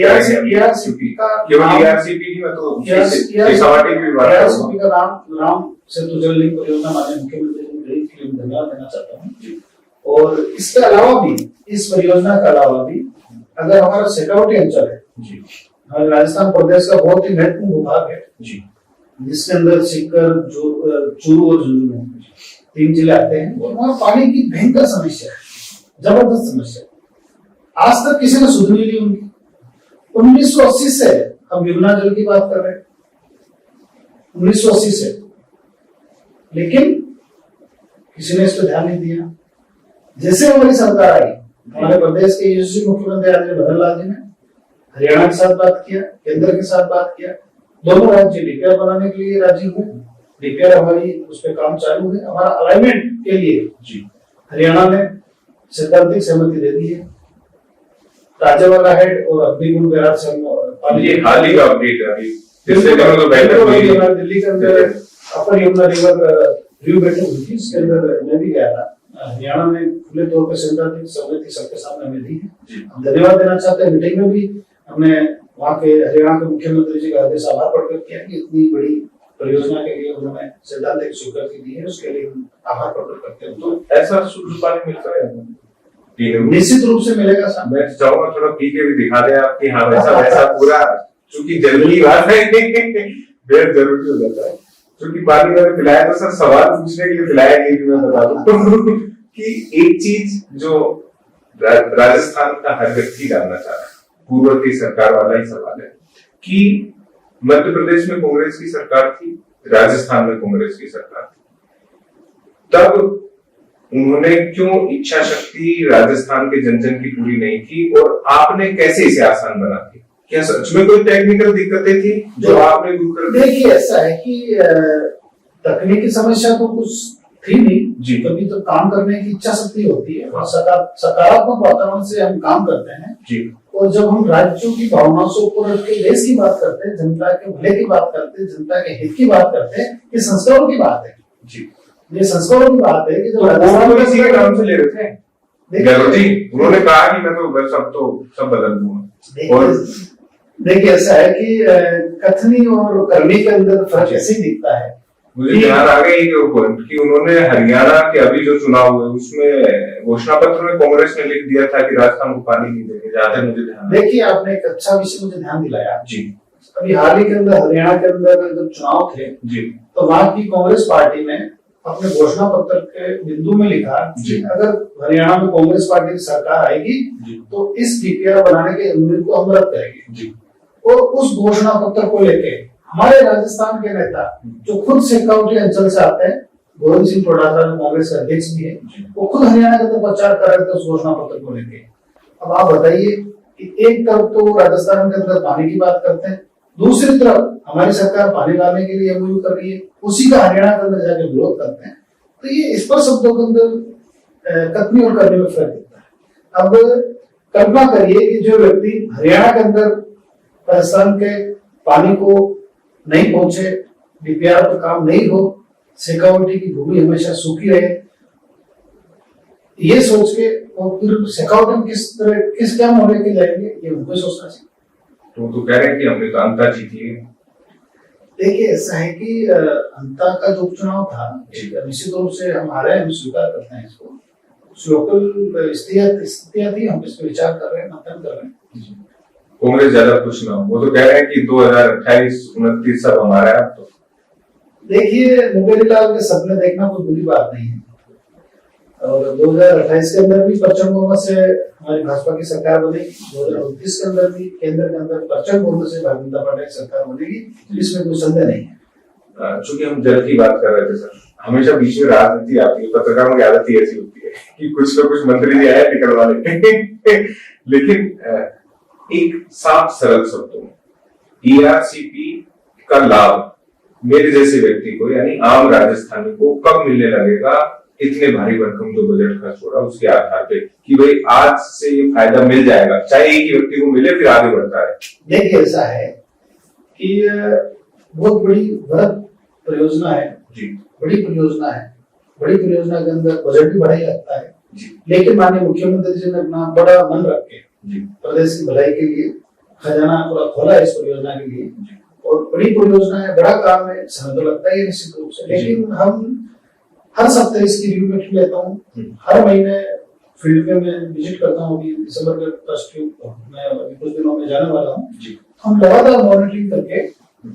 केवल ERCP ही, मैं तो शेखावाटी की भी बात ERCP का राम सेतु जल लिंक परियोजना माननीय मुख्यमंत्री जी के लिए धन्यवाद देना चाहता हूँ। और इसके अलावा भी, इस परियोजना के अलावा भी, अगर हमारा शेखावाटी अंचल है, हमारे राजस्थान प्रदेश का बहुत ही महत्वपूर्ण भूभाग है, जिसके अंदर सीकर, चूरू और झुंझुनू 3 जिले आते हैं और वहाँ पानी की भयंकर समस्या है, जबरदस्त समस्या। आज तक किसी ने सुध नहीं ली उनकी। 1980 से हम यमुना जल की बात कर रहे हैं, 1980 से, लेकिन किसी ने इस पर ध्यान नहीं दिया। जैसे हमारी सरकार आई, हमारे प्रदेश के यशस्वी मुख्यमंत्री आदरणीय भवन लाल जी ने हरियाणा के साथ बात किया, केंद्र के साथ बात किया। दोनों राज्य DPR बनाने के लिए राजी हुए। DPR हमारी उस पर काम चालू है। हमारा अलाइनमेंट के लिए हरियाणा ने सैद्धांतिक सहमति दे दी है। राज्यवाला हेड और अग्निकुंड बैराज से ये हाल ही का अपडेट है। अभी दिल्ली के अंदर अपर यमुना रिवर रिव्यू बैठक हुई थी, इसके अंदर मैं भी गया था। हरियाणा ने खुले तौर पर सैद्धांतिक सहमति सबके सामने हमें दी है। हम धन्यवाद देना चाहते हैं। मीटिंग में भी हमने वहाँ के हरियाणा के मुख्यमंत्री जी का हृदय से आभार प्रकट किया कि इतनी बड़ी परियोजना के लिए उन्होंने सैद्धांतिक स्वीकृति दी है, उसके लिए आभार प्रकट करते हैं। तो ऐसा शुद्ध पानी मिलता है, निश्चित रूप से मिलेगा साहब। मैं चाहूंगा थोड़ा पी के भी दिखा दे आपकी। हाँ, वैसा पूरा, चूंकि जरूरी बात है, बेहद जरूरी हो जाता है। क्योंकि पानी मैंने पिलाया तो सर सवाल पूछने के लिए पिलाया नहीं, मैं बता दूं कि एक चीज जो राजस्थान का हर व्यक्ति जानना चाह रहा है, पूर्व की सरकार वाला ही सवाल है कि मध्य प्रदेश में कांग्रेस की सरकार थी, राजस्थान में कांग्रेस की सरकार थी, तब उन्होंने क्यों इच्छा शक्ति राजस्थान के जन की पूरी नहीं की और आपने कैसे इसे आसान बना दी? क्या सच में कोई टेक्निकल दिक्कतें थी जो आपने दूर कर दी? देखिए, ऐसा है कि तकनीकी समस्या तो कुछ थी नहीं जी। कभी तो काम करने की इच्छा शक्ति होती है और सकारात्मक वातावरण से हम काम करते हैं जी। और जब हम राज्यों की भावनाओं से ऊपर उठ के देश की बात करते हैं, जनता के भले की बात करते हैं, जनता के हित की बात करते हैं, ये संस्कारों की बात है जी। ये संस्कारों की बात है कि जब राजस्थान इसी के नाम से ले रहे थे गहलोत जी, उन्होंने कहा कि मैं तो सब बदल दूंगा। और देखिए, ऐसा है कि कथनी और करनी के अंदर फर्क ऐसे ही दिखता है। मुझे ध्यान आ गया ये पॉइंट कि उन्होंने हरियाणा के अभी जो चुनाव हुए उसमें घोषणा पत्र में कांग्रेस ने लिख दिया था कि राजस्थान को पानी नहीं देंगे। जहाँ तक मुझे ध्यान, देखिए, आपने एक अच्छा विषय मुझे ध्यान दिलाया जी। अभी हाल ही के अंदर हरियाणा के अंदर जब चुनाव थे जी, तो वहाँ की कांग्रेस पार्टी ने अपने घोषणा पत्र के बिंदु में लिखा कि अगर हरियाणा में कांग्रेस पार्टी की सरकार आएगी तो इस DPR बनाने के उम्मीद को हम रद्द करेंगे। और उस घोषणा पत्र को लेके हमारे राजस्थान के नेता जो खुद शेखावाटी अंचल से आते हैं, गोविंद सिंह डोटासरा जो कांग्रेस के अध्यक्ष भी है, वो खुद हरियाणा के अंदर प्रचार कर रहे थे उस घोषणा पत्र को लेके। अब आप बताइए कि एक तरफ तो राजस्थान के अंदर पानी की बात करते हैं, दूसरी तरफ हमारी सरकार पानी लाने के लिए MOU कर रही है, उसी का हरियाणा के अंदर जाके विरोध करते हैं। तो ये स्पष्ट शब्दों के अंदर कथनी और करने में फर्क दिखता है। अब कल्पना करिए कि जो व्यक्ति हरियाणा के अंदर राजस्थान के पानी को नहीं पहुंचे, DPR पर काम नहीं हो, शेखावाटी की भूमि हमेशा सूखी रहे, ये सोच के और फिर शेखावाटी में किस क्या मोड़े के जाएंगे, ये उनको सोचना चाहिए। तो कह रहे हैं कि हमने तो अंतर जीती है। देखिए ऐसा है कि अंता का जो उपचुनाव था निश्चित रूप से हम हारे हैं, हम स्वीकार करते हैं इसको। लोकल स्थितियां थी, हम इस पर विचार कर रहे हैं, मंथन कर रहे हैं। कांग्रेस ज्यादा खुश ना हो, वो तो कह रहे हैं कि 2028-29 सब हमारा है। तो देखिए मुंगेरी लाल के सपने देखना कोई बुरी बात नहीं है, और 2028 के अंदर भी प्रचंड बहुमत से हमारी भाजपा की सरकार बनेगी, 2029 के अंदर भी केंद्र के अंदर प्रचंड बहुमत से भारतीय जनता पार्टी की सरकार बनेगी, इसमें कोई संदेह नहीं है। चूंकि हम जल की बात कर रहे थे सर, हमेशा बीच में राजनीति आती है, पत्रकारों की आदत ही ऐसी होती है कि कुछ ना कुछ मंत्री जी आए निकलवाने लेकिन एक साफ सरल शब्दों में ईआरसीपी का लाभ मेरे जैसे व्यक्ति को, यानी आम राजस्थानी को कब मिलने लगेगा? इतने भारी भरकम जो बजट खर्च हो रहा है उसके आधार पे कि भाई आज से ये फायदा मिल जाएगा, चाहे एक ही व्यक्ति को मिले, फिर आगे बढ़ता है। देखिए ऐसा है कि बहुत बड़ी बृहद परियोजना है जी, बड़ी परियोजना है, बड़ी परियोजना के अंदर बजट भी बढ़ाया जाता है जी। लेकिन माननीय मुख्यमंत्री जी ने अपना बड़ा मन रख के प्रदेश की भलाई के लिए खजाना पूरा खोला है इस परियोजना के लिए, और बड़ी परियोजना है, बड़ा काम है, समय तो लगता है निश्चित रूप से। लेकिन हम हर सप्ताह इसकी रिव्यू मीटिंग लेता हूँ, हर महीने फील्ड में मैं विजिट करता हूँ। अभी दिसंबर के फर्स्ट वीक में कुछ दिनों में जाने वाला हूँ। हम लगातार मॉनिटरिंग करके,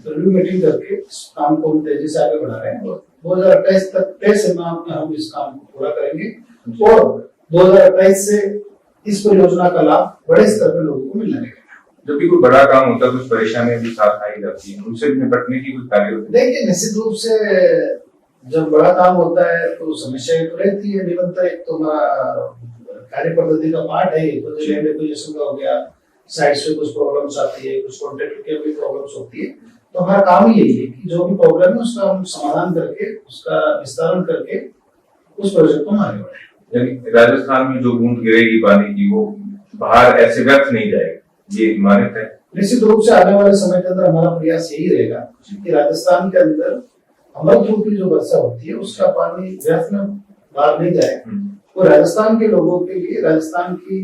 रिव्यू मीटिंग करके इस काम को तेजी से आगे बढ़ा रहे हैं, और 2028 तक तय सीमा में हम इस काम को पूरा करेंगे, और 2028 से इस परियोजना का लाभ बड़े स्तर पर लोगों को मिलने लगेगा। जब भी कोई बड़ा काम होता है कुछ परेशानियां भी साथ आई जाती है, उनसे निपटने की कुछ कार्य होती है? देखिए निश्चित रूप से जब बड़ा काम होता है तो समस्याएं तो रहती है निरंतर। एक तो हमारा कार्य पद्धति का पार्ट है, लैंड एक्विजिशन का हो गया, साइट्स पे कुछ प्रॉब्लम्स आती है, कुछ कॉन्ट्रैक्ट के भी प्रॉब्लम्स होती है, तो हमारा काम ही यही है कि जो भी प्रॉब्लम है उसका हम समाधान करके, उसका विस्तारण करके उस प्रोजेक्ट को आगे बढ़ाएं। यानी राजस्थान में जो बूंद गिरेगी पानी की वो बाहर ऐसे व्यर्थ नहीं जाएगी, ये मान्यता है। निश्चित रूप से आने वाले समय के अंदर हमारा प्रयास यही रहेगा कि राजस्थान के अंदर अमरपुर की जो वर्षा होती है उसका पानी व्यर्थ में बाहर नहीं जाए, वो राजस्थान के लोगों के लिए, राजस्थान की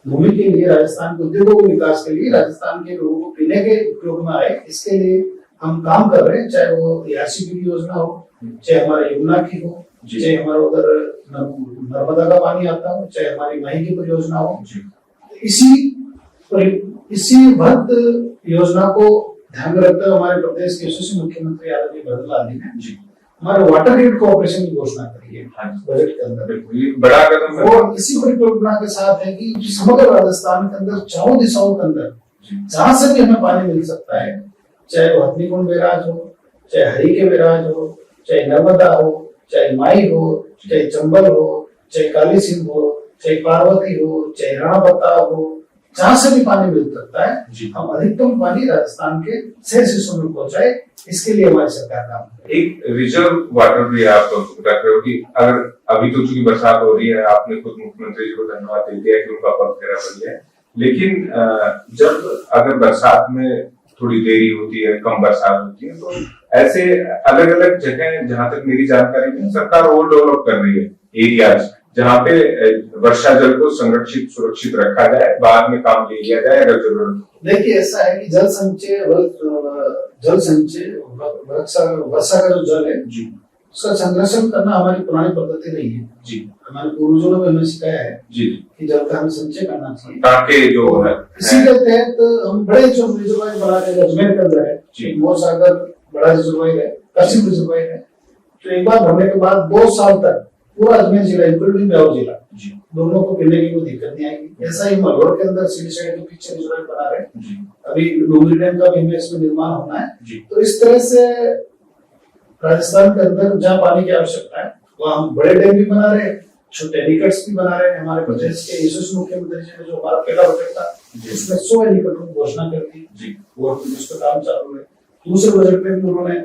भूमि के लिए, राजस्थान के उद्योगों के विकास के लिए, राजस्थान के लोगों को पीने के उपयोग में आए, इसके लिए हम काम कर रहे हैं। चाहे वो ईआरसीपी की योजना हो, चाहे हमारे यमुना की हो, चाहे हमारा उधर नर्मदा का पानी आता हो, चाहे हमारी माही की परियोजना हो, इसी बृहद योजना को ध्यान में रखते हुए हमारे प्रदेश के यशस्वी मुख्यमंत्री आदरणीय भरतलाल जी ने हमारे वाटर ग्रिड कॉर्पोरेशन की घोषणा करी है बजट के अंदर। बड़ा कदम है, और इसी परिकल्पना के साथ है कि समग्र राजस्थान के अंदर चारों दिशाओं के अंदर जहां से भी हमें पानी मिल सकता है, चाहे वो हथनीकुंड बैराज हो, चाहे हरी के बैराज हो, चाहे नर्मदा हो, चाहे माई हो, चाहे चंबल हो, चाहे काली सिंध हो, चाहे पार्वती हो, चाहे राणा प्रताप हो, जहां से भी पानी मिल सकता है, हम अधिकतम पानी राजस्थान के शहर हिस्सों में पहुंचाए, इसके लिए हमारी सरकार काम कर रही है। एक रिजर्व वाटर भी आप रख रहे हो कि अगर अभी तो चूंकि बरसात हो रही है, आपने खुद मुख्यमंत्री जी को धन्यवाद दे दिया कि उनका पग फेरा बन गया है, लेकिन जब अगर बरसात में थोड़ी देरी होती है, कम बरसात होती है, तो ऐसे अलग अलग जगह, जहां तक मेरी जानकारी में, सरकार और डेवलप कर रही है एरियाज जहाँ पे वर्षा जल को संरक्षित सुरक्षित रखा जाए, बाद में काम ले लिया जाए अगर जरूरत हो। देखिए ऐसा है कि जल संचय वर्षा का जो जल है जी, उसका संरक्षण करना हमारी पुरानी पद्धति नहीं है जी। हमारे पूर्वजों ने हमें सिखाया है जी कि जल का हमें संचय करना चाहिए, ताकि जो है इसी के तहत हम बड़े जो रिजर्वायर बना रहे हैं, अजमेर के अंदर है मोरसागर बड़ा रिजर्वायर है, कासिम रिजर्वायर है, तो एक बार भरने के बाद 2 साल तक पूरा अजमेर जिला इंक्लूडिंग ब्यावर जिला दोनों को पीने की कोई दिक्कत नहीं आएगी। ऐसा ही मलौर के अंदर सीधी साइड के पीछे रिजर्वायर बना रहे हैं, अभी डूंगरी डैम का भी हमें इसमें निर्माण होना है। तो इस तरह से राजस्थान के अंदर जहाँ पानी की आवश्यकता है वहाँ हम बड़े डैम भी बना रहे हैं, छोटे एनीकट्स भी बना रहे हैं। हमारे प्रदेश के यशस्वी मुख्यमंत्री जी ने जो हमारा पहला बजट था इसमें 100 एनीकटों की घोषणा कर दी और इस पर काम चालू है। दूसरे बजट में भी उन्होंने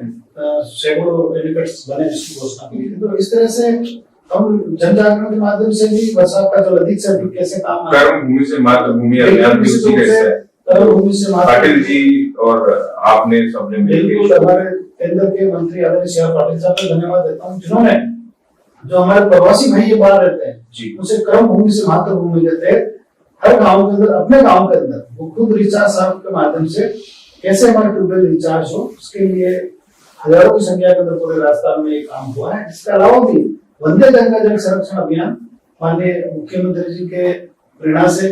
सैकड़ों एनीकट्स बने जिसकी घोषणा की थी। तो इस तरह से हम जन जागरण के माध्यम से भी बरसात का जल अधिक से अधिक कैसे काम कर्म भूमि से मातृभूमि अभियान भी उसी के है, भूमि से पाटिल जी और आपने सबने मिलकर, हमारे केंद्र के मंत्री आदरणीय सी आर पाटिल साहब को धन्यवाद देता हूँ जिन्होंने जो हमारे प्रवासी भाई बाहर रहते हैं जी, उसे कर्म भूमि से मातृभूमि देते हैं। हर गाँव के अंदर, अपने गाँव के अंदर वो खुद रिचार्ज साहब के माध्यम से कैसे हमारे ट्यूबवेल रिचार्ज हो, उसके लिए हजारों की संख्या के अंदर पूरे राजस्थान में ये काम हुआ है। इसके अलावा भी वंदे गंगा जल संरक्षण अभियान माननीय मुख्यमंत्री जी के प्रेरणा से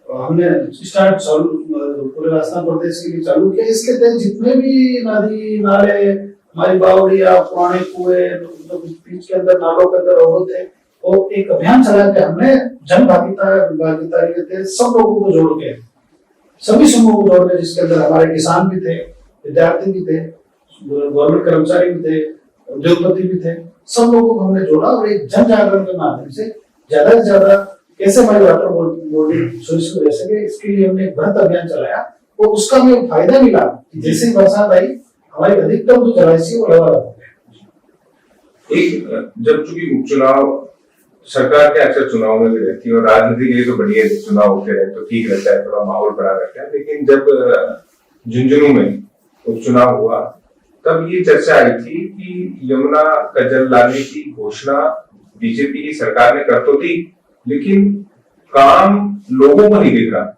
हमने स्टार्ट पूरे राजस्थान प्रदेश के लिए चालू किया। इसके तहत जितने भी नदी नाले, हमारी बावड़िया, पुराने कुएं, तो बीच के अंदर नालों के अंदर होते थे, वो एक अभियान चला के हमने जन भागीदारी के तहत सब लोगों को जोड़ के, सभी समूहों को जोड़ के, जिसके अंदर हमारे किसान भी थे, विद्यार्थी भी थे, गवर्नमेंट कर्मचारी भी थे, उद्योगपति भी थे, सब लोगों को हमने जोड़ा और एक जन जागरण के माध्यम से ज्यादा से ज्यादा कैसे हमारी वाटर बॉडी सुरक्षित रह सके, इसके लिए हमने एक बृहत अभियान चलाया और उसका हमें फायदा मिला। जैसे बरसात आई, हमारी अधिकतम जो जलाशय वो लबालब हो गए। एक जब चूंकि उपचुनाव सरकार के अक्सर चुनाव में भी रहती है और राजनीति के लिए तो बढ़िया चुनाव होते रहे तो ठीक रहता है, थोड़ा माहौल बना रहता है, लेकिन जब झुंझुनू में उपचुनाव हुआ तब ये चर्चा आई थी कि यमुना का जल लाने की घोषणा बीजेपी की सरकार ने कर तो दी, लेकिन काम लोगों को नहीं दिख रहा।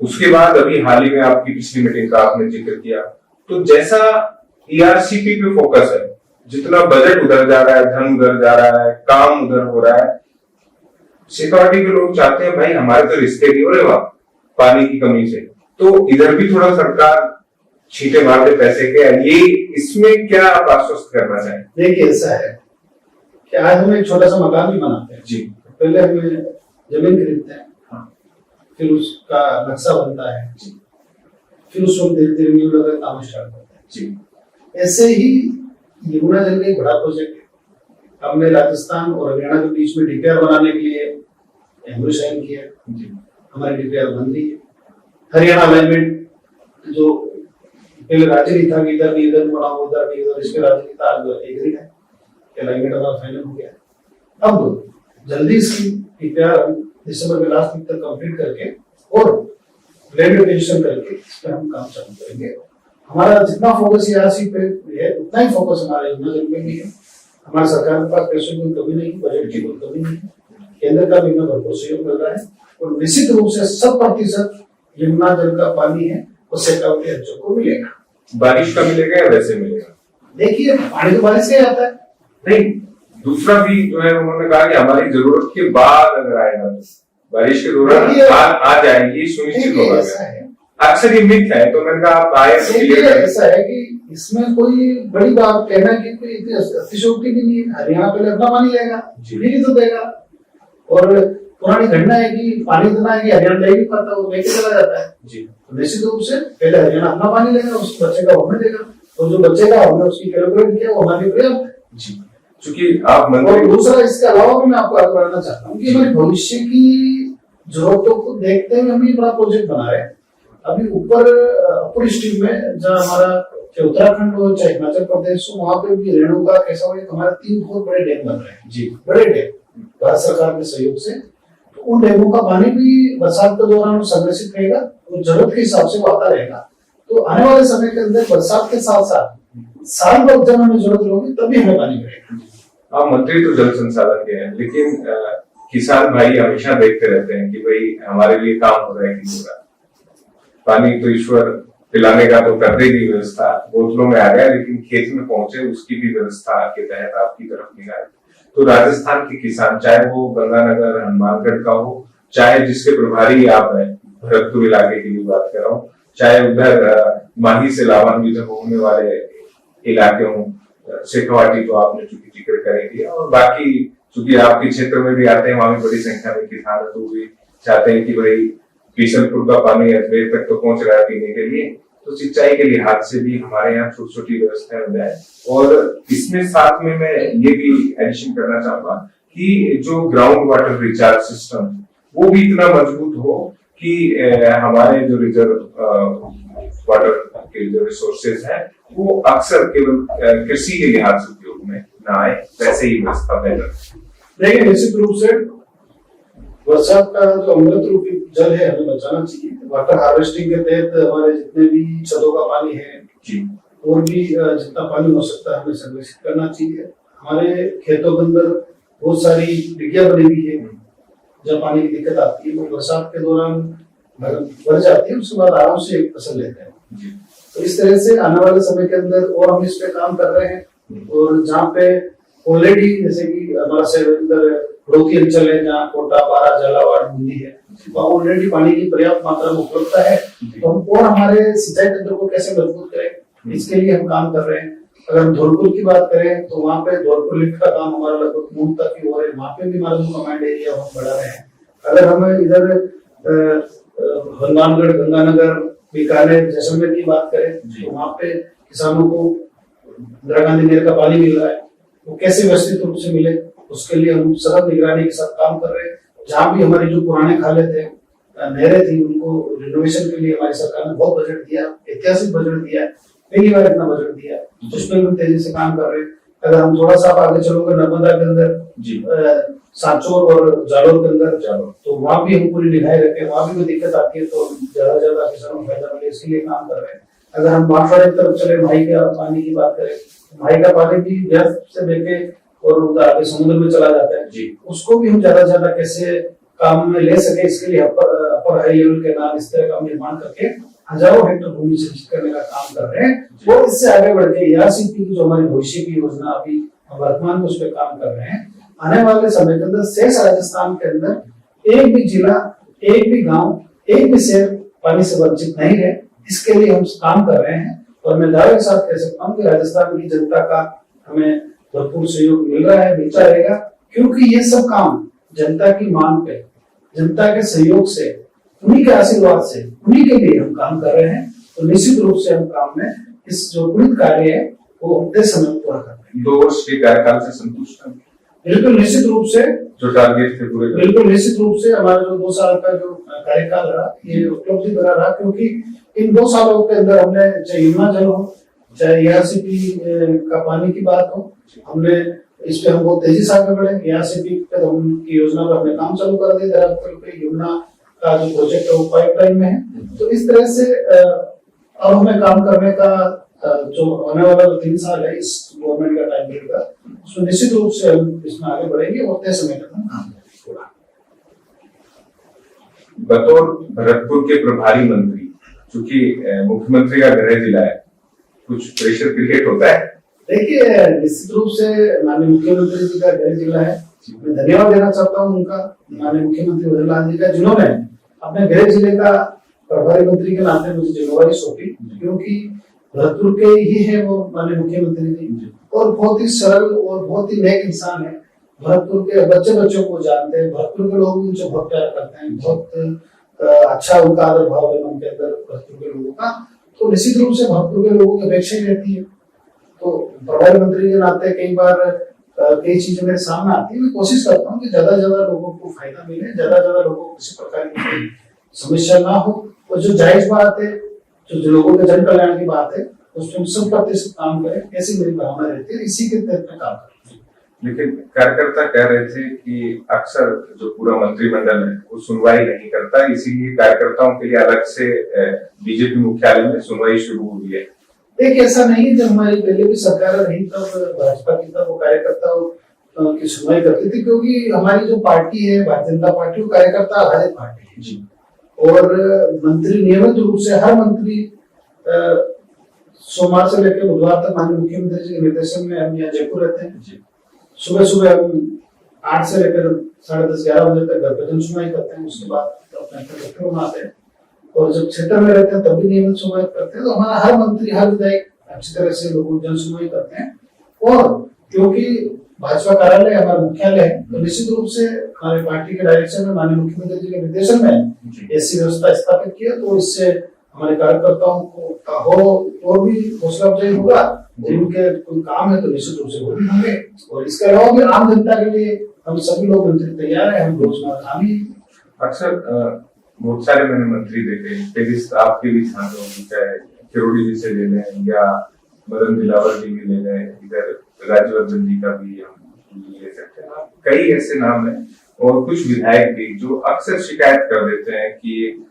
उसके बाद अभी हाल ही में आपकी पिछली मीटिंग का आपने जिक्र किया, तो जैसा ईआरसीपी पे फोकस है, जितना बजट उधर जा रहा है, धन उधर जा रहा है, काम उधर हो रहा है, सिक्योरिटी के लोग चाहते हैं भाई हमारे तो रिश्ते नहीं हो रहे वहां पानी की कमी से, तो इधर भी थोड़ा सरकार छींटे मार दे पैसे के। ये इसमें क्या आप आश्वस्त करना चाहें? देखिए ऐसा है कि आज हम एक छोटा सा मकान भी बनाते हैं जी, पहले हमें जमीन खरीदते हैं, फिर उसका नक्शा बनता है, फिर उसको धीरे धीरे न्यू लगा काम स्टार्ट करते हैं जी। ऐसे ही यमुना जल का एक बड़ा प्रोजेक्ट है। हमने राजस्थान और हरियाणा के बीच में डीपीआर बनाने के लिए एमओयू साइन किया, हमारी डीपीआर बन रही है। हरियाणा अलाइनमेंट जो पहले राज्य नहीं था, इधर नहीं इधर बना, उधर नहीं उधर, इसके राज्य नहीं था, आज एग्री है, अलाइनमेंट हमारा फाइनल हो गया। अब जल्दी इसकी डीपीआर दिसंबर के लास्ट वीक तक कंप्लीट करके और लैंड एक्विजिशन करके इस पर हम काम चालू करेंगे। हमारा जितना फोकस ईआरसी पे है उतना ही फोकस हमारे यमुना जल में भी है। हमारी सरकार के पास पैसों की कमी नहीं, बजट की कोई कमी नहीं है, केंद्र का भी हमें भरपूर सहयोग मिल रहा है और निश्चित रूप से 100% यमुना जल का पानी है वो शेखावटी अंचल को मिलेगा। बारिश का मिलेगा या वैसे मिलेगा? देखिए पानी तो बारिश से आता है। नहीं, दूसरा भी जो है उन्होंने कहा कि हमारी जरूरत के बाद अगर आएगा तो बारिश के दौरान आ जाएगी, सुनिश्चित होगा। अक्सर ये मिथ है, तो मैंने कहा आप आए तो क्लियर करें। ऐसा है कि इसमें कोई बड़ी बात कहना की कोई इतनी अतिशयोक्ति भी नहीं है। हरियाणा पहले अपना पानी लेगा, फिर तो देगा। और पुरानी घटना है कि पानी इतना है कि हरियाणा ले भी पाता, वो लेके चला जाता है जी। तो निश्चित रूप से पहले हरियाणा अपना पानी लेगा, उस बच्चे का हमें देगा, और जो बच्चे का हमने उसकी कैलकुलेट किया वो हमारे पर्याप्त है जी। चूंकि आप और दूसरा इसके अलावा भी मैं आपको आगे बढ़ाना चाहता हूँ कि हमारे भविष्य की जरूरतों को देखते हुए हम ये बड़ा प्रोजेक्ट बना रहे हैं। अभी ऊपर अपर स्ट्रीम में जहाँ हमारा चाहे उत्तराखंड हो चाहे हिमाचल प्रदेश हो, वहां पे भी रेणुका कैसा हमारे 3 बहुत बड़े डैम बन रहे हैं जी, बड़े डैम भारत सरकार के सहयोग से। तो उन डैमों का पानी भी बरसात के दौरान संग्रहित रहेगा, तो जरूरत के हिसाब से वो आता रहेगा। तो आने वाले समय के अंदर बरसात के साथ साथ साल भर जब हमें जरूरत होगी तभी हमें पानी मिलेगा। आप मंत्री तो जल संसाधन के हैं, लेकिन किसान भाई हमेशा देखते रहते हैं कि भाई हमारे लिए काम हो रहा है कि पूरा पानी तो ईश्वर पिलाने का तो कर देगी व्यवस्था, बोतलों में आ गया, लेकिन खेत में पहुंचे उसकी भी व्यवस्था के तहत आपकी तरफ निगाह। तो राजस्थान के किसान, चाहे वो गंगानगर हनुमानगढ़ का हो, चाहे जिसके प्रभारी आप हैं भरतपुर इलाके की भी बात कर रहा हूँ, चाहे उधर माही से लावान्वित होने वाले इलाके हों, शेखावाटी तो आपने चूंकि जिक्र कर दिया, और बाकी चूंकि आपके क्षेत्र में भी आते हैं, वहां भी बड़ी संख्या में किसान है, तो भी चाहते हैं कि भाई बीसलपुर का पानी अजमेर तक तो पहुंच रहा है पीने के लिए, तो सिंचाई के लिहाज से भी हमारे यहाँ छोटी छोटी व्यवस्थाएं हो जाए। और इसमें साथ में मैं ये भी एडिशन करना चाहूंगा कि जो ग्राउंड वाटर रिचार्ज सिस्टम वो भी इतना मजबूत हो कि हमारे जो रिजर्व वाटर के जो रिसोर्सेज है वो अक्सर केवल कृषि के लिहाज से उपयोग में न आए, वैसे ही व्यवस्था बेहतर। देखिए निश्चित रूप से बरसात का जो अमृत रूपी जल है हमें बचाना चाहिए। वाटर हार्वेस्टिंग के तहत हमारे जितने भी छतों का पानी है जी, और भी जितना पानी हो सकता है हमें संरक्षित करना चाहिए। हमारे खेतों के अंदर बहुत सारी डिग्गियां बनी हुई है, जब पानी की दिक्कत आती है वो बरसात के दौरान भर जाती है, उसके बाद आराम से फसल लेते हैं। तो इस तरह से आने वाले समय के अंदर और हम इस पे काम कर रहे हैं। और जहाँ पे ऑलरेडी जैसे कि हमारा शहर रोकी अंचल है, जहाँ कोटा, बारा, झालावाड़, बूंदी है, वहाँ ऑलरेडी पानी की पर्याप्त मात्रा में उपलब्धता है। तो हम और हमारे सिंचाई तंत्र को कैसे मजबूत करें, इसके लिए हम काम कर रहे हैं। अगर हम धौलपुर की बात करें तो वहाँ पे धौलपुर लिफ्ट का काम हमारा लगभग मूल तक ही हो रहा है, वहाँ पे भी हमारा जो कमांड एरिया हम बढ़ा रहे हैं। अगर हम इधर हनुमानगढ़, गंगानगर, बीकानेर, जैसलमेर की बात करें तो वहाँ पे किसानों को इंदिरा गांधी नहर का पानी मिल रहा है, वो कैसे व्यवस्थित रूप से मिले उसके लिए हम सतत निगरानी के साथ काम कर रहे हैं। जहाँ भी हमारे जो पुराने खाले थे, नहरें थी, उनको रिनोवेशन के लिए हमारी सरकार ने बहुत बजट दिया, ऐतिहासिक बजट दिया है, पहली बार इतना बजट दिया, उसमें भी तेजी से काम कर रहे हैं। अगर हम थोड़ा सा आगे चलोगे नर्मदा के अंदर, सांचौर और जालोर के अंदर, तो वहाँ भी हम पूरी निगाहें रखें, वहाँ भी कोई दिक्कत आती है तो ज्यादा से ज्यादा किसानों को फायदा मिले, इसके लिए काम कर रहे हैं। अगर हम बांसवाड़ा की तरफ चले, माही का पानी की बात करें, माही का पानी भी व्यर्थ से देके और उधर आगे समुद्र में चला जाता है, उसको भी हम ज्यादा से ज्यादा कैसे काम में ले सके, इसके लिए अपर हाई लेवल के नाम इस तरह का निर्माण करके हजारों हेक्टेयर भूमि सिंचित करने का काम कर रहे हैं। और इससे आगे बढ़ के एआरसीपी की जो हमारी भविष्य की योजना अभी हम वर्तमान में उस पर काम कर रहे हैं। आने वाले समय के अंदर शेष राजस्थान के अंदर एक भी जिला, एक भी गांव, एक भी शहर पानी से वंचित नहीं है, इसके लिए हम काम कर रहे हैं। और मैं दावे के साथ कह सकता हूँ कि राजस्थान की जनता का हमें भरपूर सहयोग मिल रहा है, मिलता रहेगा, क्योंकि ये सब काम जनता की मांग पे, जनता के सहयोग से, उन्हीं के आशीर्वाद से, उन्हीं के लिए हम काम कर रहे हैं। तो निश्चित रूप से हम काम में इस जो पुनित कार्य है वो अपने समय में पूरा कर रहे हैं। 2 वर्ष के कार्यकाल से संतुष्ट हैं? बिल्कुल निश्चित रूप से, जो टारगेट थे पूरे, बिल्कुल निश्चित रूप से हमारा जो 2 साल का जो कार्यकाल रहा ये उपलब्धि भरा रहा, क्योंकि इन 2 सालों के अंदर हमने चाहे यमुना जल हो, चाहे एआरसीपी का पानी की बात हो, हमने इस पे हम बहुत तेजी से आगे बढ़े। एआरसीपी पे तो उनकी योजना पर हमने काम चालू कर दिया, यमुना का जो प्रोजेक्ट है वो पाइपलाइन में है। तो इस तरह से अब हमें काम करने का जो आने वाला 3 साल है इस गवर्नमेंट का टाइम पीरियड का, उसमें निश्चित रूप से हम इसमें आगे बढ़ेंगे और तय समय तक हम काम करेंगे। बतौर भरतपुर के प्रभारी मंत्री, चूंकि मुख्यमंत्री का गृह जिला है, कुछ प्रेशर क्रिएट होता है? देखिए निश्चित रूप से माननीय मुख्यमंत्री जी का गृह जिला है, मैं धन्यवाद देना चाहता हूँ उनका, माननीय मुख्यमंत्री वजरलाल जी का, जिन्होंने अपने गृह जिले का प्रभारी मंत्री के नाते मुझे जिम्मेवारी सौंपी, क्योंकि भरतपुर के ही है वो माननीय मुख्यमंत्री जी, और बहुत ही सरल और बहुत ही नेक इंसान है। भरतपुर के बच्चों को जानते हैं, भरतपुर के लोग उनसे बहुत प्यार करते हैं, बहुत अच्छा उनका आदर भाव है उनके अंदर भरतपुर के लोगों का। तो निश्चित रूप से भरतपुर के लोगों की अपेक्षा ही रहती है। तो प्रभारी मंत्री के नाते कई बार कई चीजें मेरे सामने आती है, मैं कोशिश करता हूँ कि ज्यादा से ज्यादा लोगों को फायदा मिले, ज्यादा से ज्यादा लोगों को किसी प्रकार की समस्या ना हो, और जो जायज बात है, जो लोगों के जन कल्याण की बात है, उसमें सब प्रतिशत काम करें, ऐसी मेरी भावना रहती है, इसी के तहत में काम करते हैं। लेकिन कार्यकर्ता कह रहे थे कि अक्सर जो पूरा मंत्रिमंडल है वो सुनवाई नहीं करता, इसीलिए कार्यकर्ताओं के लिए अलग से बीजेपी मुख्यालय में सुनवाई शुरू हुई है। देखिए ऐसा नहीं है, जब हमारी पहले भी सरकार रही तब भाजपा की तब वो कार्यकर्ताओं की सुनवाई करती थी, क्योंकि हमारी जो पार्टी है भारतीय जनता पार्टी, वो कार्यकर्ता आधारित पार्टी है जी। और मंत्री नियमित रूप से हर मंत्री सोमवार से लेकर बुधवार तक माननीय मुख्यमंत्री जी के निर्देशन में हम यहाँ जयपुर रहते हैं। सुबह सुबह हम 8 से लेकर 10:30-11 बजे तक घर पे जन सुनवाई करते हैं, उसके बाद अपने कलेक्टर में आते हैं, और जब क्षेत्र में रहते हैं तब भी नियमित सुनवाई करते हैं। तो हमारा हर मंत्री, हर विधायक अच्छी तरह से लोगों जन सुनवाई करते हैं। और क्योंकि भाजपा कार्यालय हमारा मुख्यालय है, तो निश्चित रूप से हमारे पार्टी के डायरेक्शन में माननीय मुख्यमंत्री जी के निर्देशन में ऐसी व्यवस्था स्थापित किया, तो इससे हमारे कार्यकर्ताओं को हो और भी हौसला अफजाई होगा, जिनके कोई काम है तो निश्चित रूप से वो भी होंगे। और इसके अलावा भी आम जनता के लिए हम सभी लोग मंत्री तैयार है, हम रोजगार हामी। अक्सर बहुत सारे मैंने मंत्री देखे, आपके भी छात्र होंगे, चाहे किरोड़ी जी से ले लें या मदन दिलावर जी भी ले लें, इधर राज्यवर्धन जी का भी हम ले सकते हैं, कई ऐसे नाम हैं, और कुछ विधायक भी जो अक्सर शिकायत कर देते हैं कि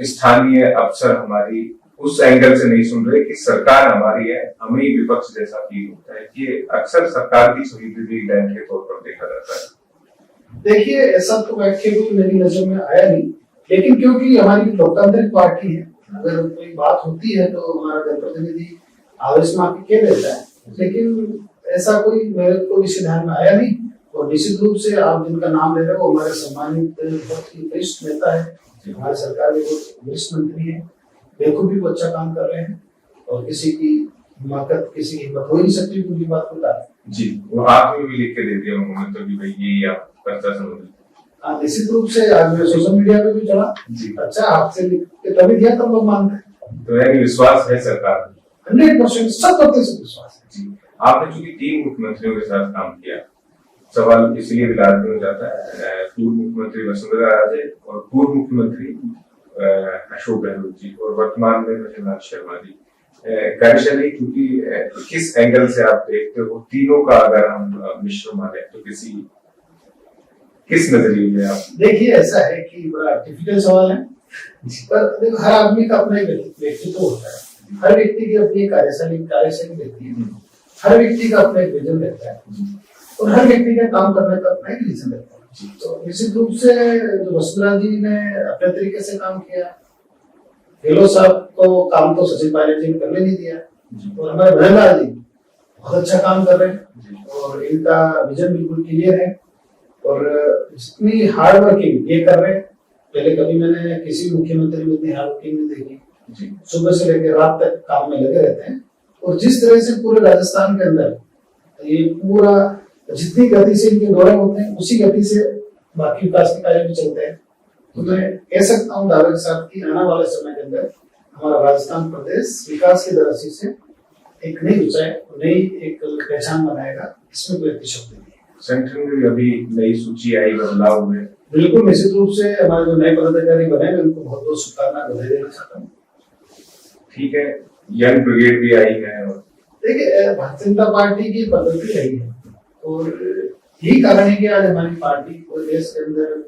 स्थानीय अफसर हमारी उस एंगल से नहीं सुन रहे कि सरकार हमारी है, हमें ही विपक्ष जैसा फील होता है। ये अक्सर सरकार की सुविधा बैंक के तौर पर देखा जाता है। देखिए ऐसा तो वाक्य भी मेरी नजर में आया नहीं, लेकिन क्योंकि हमारी लोकतांत्रिक पार्टी है, अगर कोई बात होती है तो हमारा जनप्रतिनिधि आवेश में आके कह देता है, लेकिन ऐसा कोई मेरे को किसी ध्यान में आया नहीं। और निश्चित रूप से आप जिनका नाम ले रहे हो हमारे सम्मानित बहुत ही वरिष्ठ नेता है, हमारी सरकार के बहुत वरिष्ठ मंत्री है, बेखूबी वो अच्छा काम कर रहे हैं और किसी की हिमाकत, किसी की हिम्मत हो ही नहीं सकती उनकी बात को टालने। जी, वो हाथ में भी लिख के दे दिया उन्होंने तो कि भाई ये आप पर्चा समझ लीजिए। निश्चित रूप से आज मैं सोशल मीडिया पे भी चला, अच्छा हाथ से लिख के तभी दिया तब लोग मानते हैं। तो यानी विश्वास है सरकार में 100%, 100% विश्वास है। जी, आपने चूंकि 3 मुख्यमंत्रियों के साथ काम किया, सवाल इसलिए दिलाते में जाता है, पूर्व मुख्यमंत्री वसुंधरा राजे और पूर्व मुख्यमंत्री अशोक गहलोत जी और वर्तमान में रघुनाथ शर्मा जी, कार्यशैली क्योंकि किस एंगल से आप देखते हो तीनों का, अगर हम मिश्र माने तो किस नजरिए में आप? देखिए ऐसा है कि बड़ा डिफिकल्ट सवाल है, पर देखो हर आदमी का अपना व्यक्तित्व होता है, हर व्यक्ति की अपनी कार्यशैली रहती है, हर व्यक्ति का अपना एक विजन रहता है और हर व्यक्ति का काम करने का अपना एक रीजन रहता है। तो निश्चित रूप से जो वसुंधरा जी ने अपने तरीके से काम किया, गहलोत साहब को काम तो सचिन पायलट जी ने करने नहीं दिया और हमारे भजनलाल जी बहुत अच्छा काम कर रहे हैं और इनका विजन बिल्कुल क्लियर है और इतनी हार्ड वर्किंग ये कर रहे हैं, पहले कभी मैंने किसी मुख्यमंत्री में इतनी हार्ड वर्किंग नहीं देखी। सुबह से लेकर रात तक काम में लगे रहते हैं और जिस तरह से पूरे राजस्थान के अंदर ये पूरा जितनी गति से इनके दौरे होते हैं उसी गति से बाकी विकास के कार्य भी चलते हैं। तो मैं कह सकता हूँ दावे के साथ कि आने वाले समय के अंदर हमारा राजस्थान प्रदेश विकास की दृष्टि से एक नई ऊंचाई, नई एक पहचान बनाएगा, इसमें कोई अतिशयोक्ति नहीं है। संगठन में अभी नई सूची आई, बदलाव हुए, बिल्कुल निश्चित रूप से हमारे जो नए पदाधिकारी बने हैं उनको बहुत बहुत शुभकामनाएं, बधाई देना चाहता हूँ। ठीक है, यंग ब्रिगेड भी आई है और देखिए भारतीय जनता पार्टी की पद्धति रही है और यही कारण है कि आज हमारी पार्टी पूरे देश के अंदर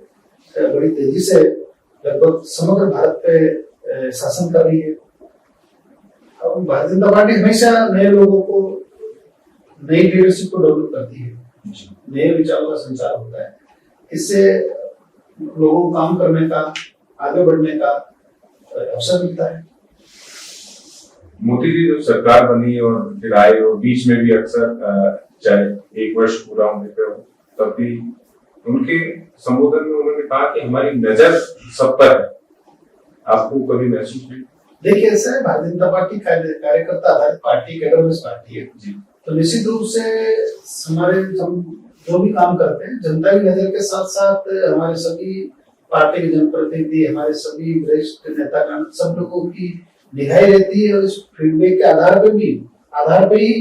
बड़ी तेजी से लगभग समग्र भारत पे शासन कर रही है। अब भारतीय जनता पार्टी हमेशा नए लोगों को, नई लीडरशिप को डेवलप करती है, नए विचारों का संचार होता है, इससे लोगों को काम करने का, आगे बढ़ने का अवसर मिलता है। मोदी जी जब सरकार बनी और फिर आए और बीच में भी अक्सर चाहे 1 वर्ष पूरा होने पे हो तब भी उनके संबोधन में उन्होंने कहा कि हमारी नजर सब पर है। आपको कभी महसूस हुई? देखिए ऐसा है, भारतीय जनता पार्टी कार्यकर्ता आधारित पार्टी, कैडर पार्टी है जी। तो निश्चित रूप से हमारे हम जो भी काम करते हैं जनता की नजर के साथ साथ हमारे सभी पार्टी के जनप्रतिनिधि, हमारे सभी वरिष्ठ नेतागण, सब लोगों की निगाहें रहती है और इस फीडबैक के आधार पे ही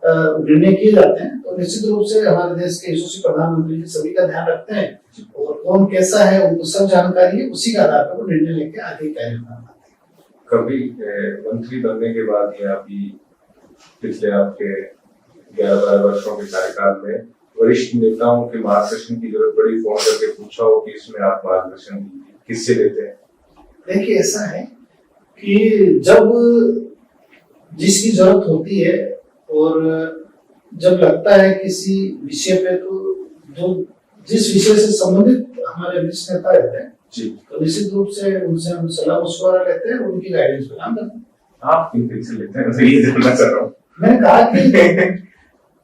निर्णय किए जाते हैं। तो निश्चित रूप से हमारे देश के यशस्वी प्रधानमंत्री जी सभी का ध्यान रखते हैं और कौन कैसा है उनको सब जानकारी है, उसी के आधार पर वो निर्णय लेके आगे कार्य बनाते हैं। कभी मंत्री बनने के बाद या अभी पिछले आपके 11-12 वर्षों के कार्यकाल में वरिष्ठ नेताओं के मार्गदर्शन की जरूरत पड़ी, फोन करके पूछा हो कि इसमें आप मार्गदर्शन दीजिए, किससे लेते हैं? देखिए ऐसा है कि जब जिसकी जरूरत होती है और जब लगता है किसी विषय पे, तो जो जिस विषय से संबंधित हमारे वरिष्ठ नेता रहते हैं जी, तो निश्चित रूप से उनसे हम सलाह मशवरा लेते हैं, उनकी गाइडेंस पे काम करते हैं। आप किन से लेते हैं, ये जानना चाह रहा हूँ। मैंने कहा कि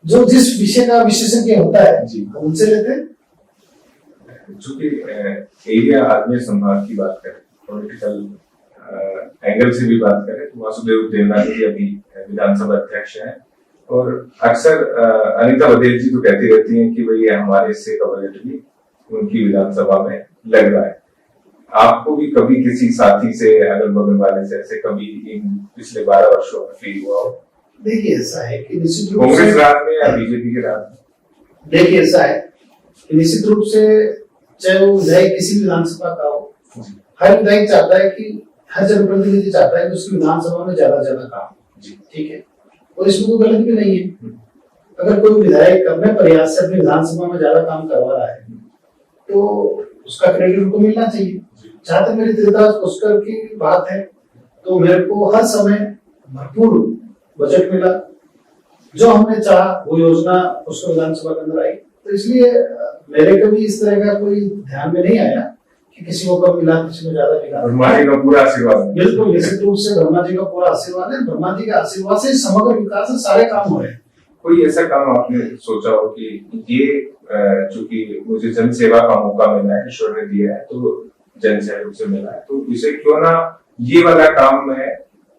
जो जिस विषय का विशेषज्ञ होता है जी, हम उनसे लेते हैं। चूंकि एरिया आदमी संभाग की बात करें, पॉलिटिकल एंगल से भी बात करें तो वासुदेव देवनानी जी अभी विधानसभा अध्यक्ष हैं और अक्सर अनीता बघेल जी तो कहती रहती हैं कि भाई हमारे हिस्से का बजट भी उनकी विधानसभा में लग रहा है। आपको भी कभी किसी साथी से, अगल बगल वाले से ऐसे कभी इन पिछले 12 वर्षों में फील हुआ हो? देखिए ऐसा है कि निश्चित रूप से कांग्रेस राज में या बीजेपी के राज में, देखिए ऐसा है कि निश्चित रूप से चाहे वो विधायक किसी विधानसभा का हो, हर विधायक चाहता है कि हर जनप्रतिनिधि चाहता है कि उसकी विधानसभा में ज्यादा काम, ठीक है, और इसमें कोई गलत भी नहीं है। अगर कोई विधायक अपने प्रयास से अपनी विधानसभा में ज्यादा काम करवा रहा है तो उसका क्रेडिट उनको मिलना चाहिए। जहां तक मेरी त्रिदास पुष्कर की बात है तो मेरे को हर समय भरपूर बजट मिला, जो हमने चाहा वो योजना पुष्कर विधानसभा के अंदर आई, तो इसलिए मेरे कभी इस तरह का कोई ध्यान में नहीं आया कि किसी को कम मिला, किसी को ज्यादा मिला। ब्रह्मा जी का पूरा आशीर्वाद है। बिल्कुल निश्चित रूप से ब्रह्मा जी का पूरा आशीर्वाद है। ब्रह्मा जी के आशीर्वाद से समग्र विकास से सारे काम हो रहे हैं। कोई ऐसा काम आपने सोचा हो कि ये चूंकि मुझे जन सेवा का मौका मिला है, ईश्वर ने दिया है, तो जन सहयोग से मिला है, तो इसे क्यों ना ये वाला काम मैं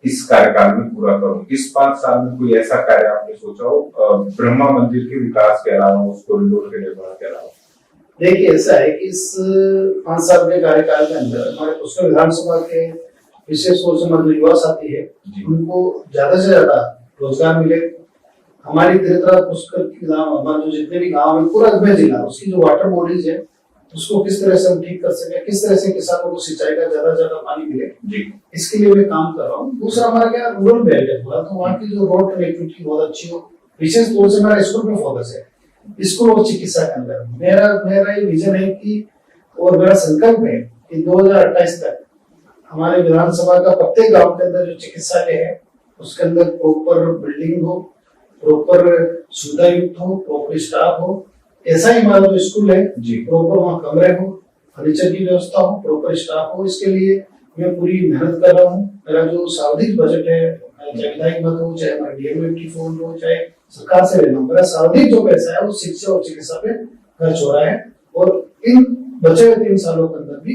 इस कार्यकाल में पूरा करूं। इस 5 साल में कोई ऐसा कार्य आपने सोचा हो ब्रह्मा मंदिर के विकास के अलावा, उस कॉरिडोर के निर्माण के अलावा? देखिए ऐसा है कि इस 5 साल के कार्यकाल के अंदर हमारे पुष्कर विधानसभा के विशेष रूप से जो युवा साथी है उनको ज्यादा से ज्यादा रोजगार मिले। हमारी तिरतरा पुष्कर की गाँव, हमारे जो जितने भी गाँव है पूरा अजमेर जिला, उसकी जो वाटर बॉडीज है उसको किस तरह से हम ठीक कर सके, किस तरह से किसानों को सिंचाई का ज्यादा से ज्यादा पानी मिले, इसके लिए मैं काम कर रहा हूँ। दूसरा हमारा क्या रूरल बेल्ट है पूरा, तो वहाँ की जो रोड कनेक्टिविटी बहुत अच्छी हो। विशेष तौर से हमारा स्कूल में फोकस है, स्कूल और चिकित्सा के अंदर। मेरा ये विजन है कि और मेरा संकल्प है कि 2028 तक हमारे विधानसभा का प्रत्येक गाँव के अंदर जो चिकित्सालय है उसके अंदर प्रॉपर बिल्डिंग हो, प्रॉपर सुविधा युक्त हो, प्रॉपर स्टाफ हो। ऐसा ही हमारा जो स्कूल है प्रॉपर वहाँ कमरे हो, फर्नीचर की व्यवस्था हो, प्रॉपर स्टाफ हो। इसके लिए मैं पूरी मेहनत कर रहा हूँ। मेरा जो सर्वाधिक बजट है, चाहे विधायक मत हो, चाहे हमारे डीएमएफटी फंड हो, चाहे सरकार से लेना, मेरा सर्वाधिक जो पैसा है वो शिक्षा और चिकित्सा पे खर्च हो रहा है। और इन बचे हुए 3 सालों के अंदर भी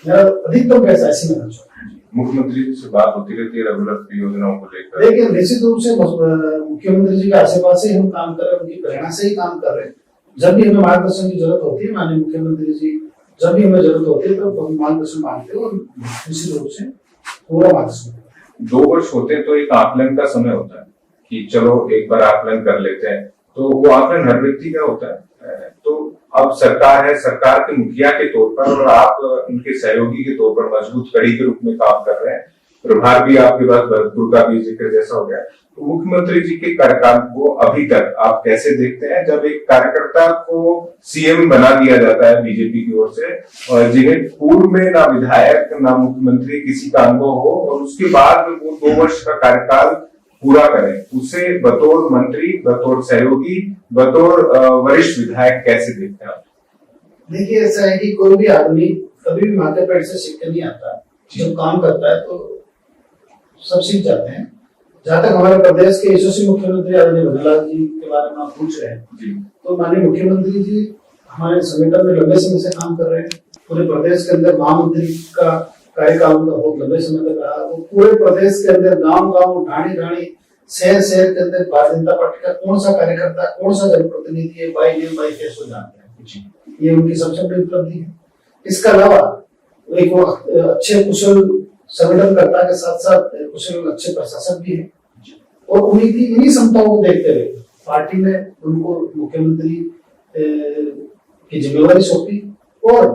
मेरा अधिकतम पैसा इसी में खर्च हो रहा है। मुख्यमंत्री से बात होती रहती है रेगुलर योजनाओं को लेकर। देखिए निश्चित रूप से मुख्यमंत्री जी के आशीर्वाद से हम काम कर रहे हैं, उनकी प्रेरणा से ही काम कर रहे हैं। जब भी हमें मार्गदर्शन की जरूरत होती है, माननीय मुख्यमंत्री जी जब भी हमें जरूरत होती है तो हम मार्गदर्शन मांगते हैं और निश्चित रूप से पूरा मार्गदर्शन। 2 वर्ष होते तो एक आकलन का समय होता है कि चलो एक बार आकलन कर लेते हैं, तो वो आकलन हर व्यक्ति का होता है। तो अब सरकार है, सरकार के मुखिया के तौर पर और आप उनके सहयोगी के तौर पर मजबूत कड़ी के रूप में काम कर रहे हैं। प्रभार भी आपके पास भरतपुर का भी जिक्र जैसा हो गया। तो मुख्यमंत्री जी के कार्यकाल को अभी तक आप कैसे देखते हैं, जब एक कार्यकर्ता को सीएम बना दिया जाता है बीजेपी की ओर से, और जिन्हें पूर्व में ना विधायक ना मुख्यमंत्री किसी का अनुभव हो, और उसके बाद वो 2 वर्ष का कार्यकाल पूरा करें, उसे बतौर मंत्री, बतौर सहयोगी, बतौर वरिष्ठ विधायक कैसे देखते हैं आप? देखिए ऐसा है कि कोई भी आदमी कभी भी माथे पेट से सीख के नहीं आता। जब काम करता है तो सब सीख जाते हैं। जहाँ तक हमारे प्रदेश के यशस्वी मुख्यमंत्री आदरणीय भजनलाल जी के बारे में आप पूछ रहे हैं, तो माननीय मुख्यमंत्री जी हमारे संगठन में लंबे समय से काम कर रहे हैं। पूरे प्रदेश के अंदर महामंत्री का कार्यकाल उनका बहुत लंबे समय तक रहा। तो पूरे प्रदेश के अंदर गांव-गांव, ढाणी-ढाणी, शहर-शहर के अंदर भारतीय जनता पार्टी का कौन सा कार्यकर्ता, कौन सा जनप्रतिनिधि है, बाई नेम बाई फेस को जानते हैं। ये उनकी सबसे बड़ी उपलब्धि है। इसके अलावा एक अच्छे कुशल संगठनकर्ता के साथ साथ कुशल अच्छे प्रशासक भी है, और इन्हीं क्षमताओं को देखते हुए पार्टी ने उनको मुख्यमंत्री की जिम्मेवारी सौंपी। और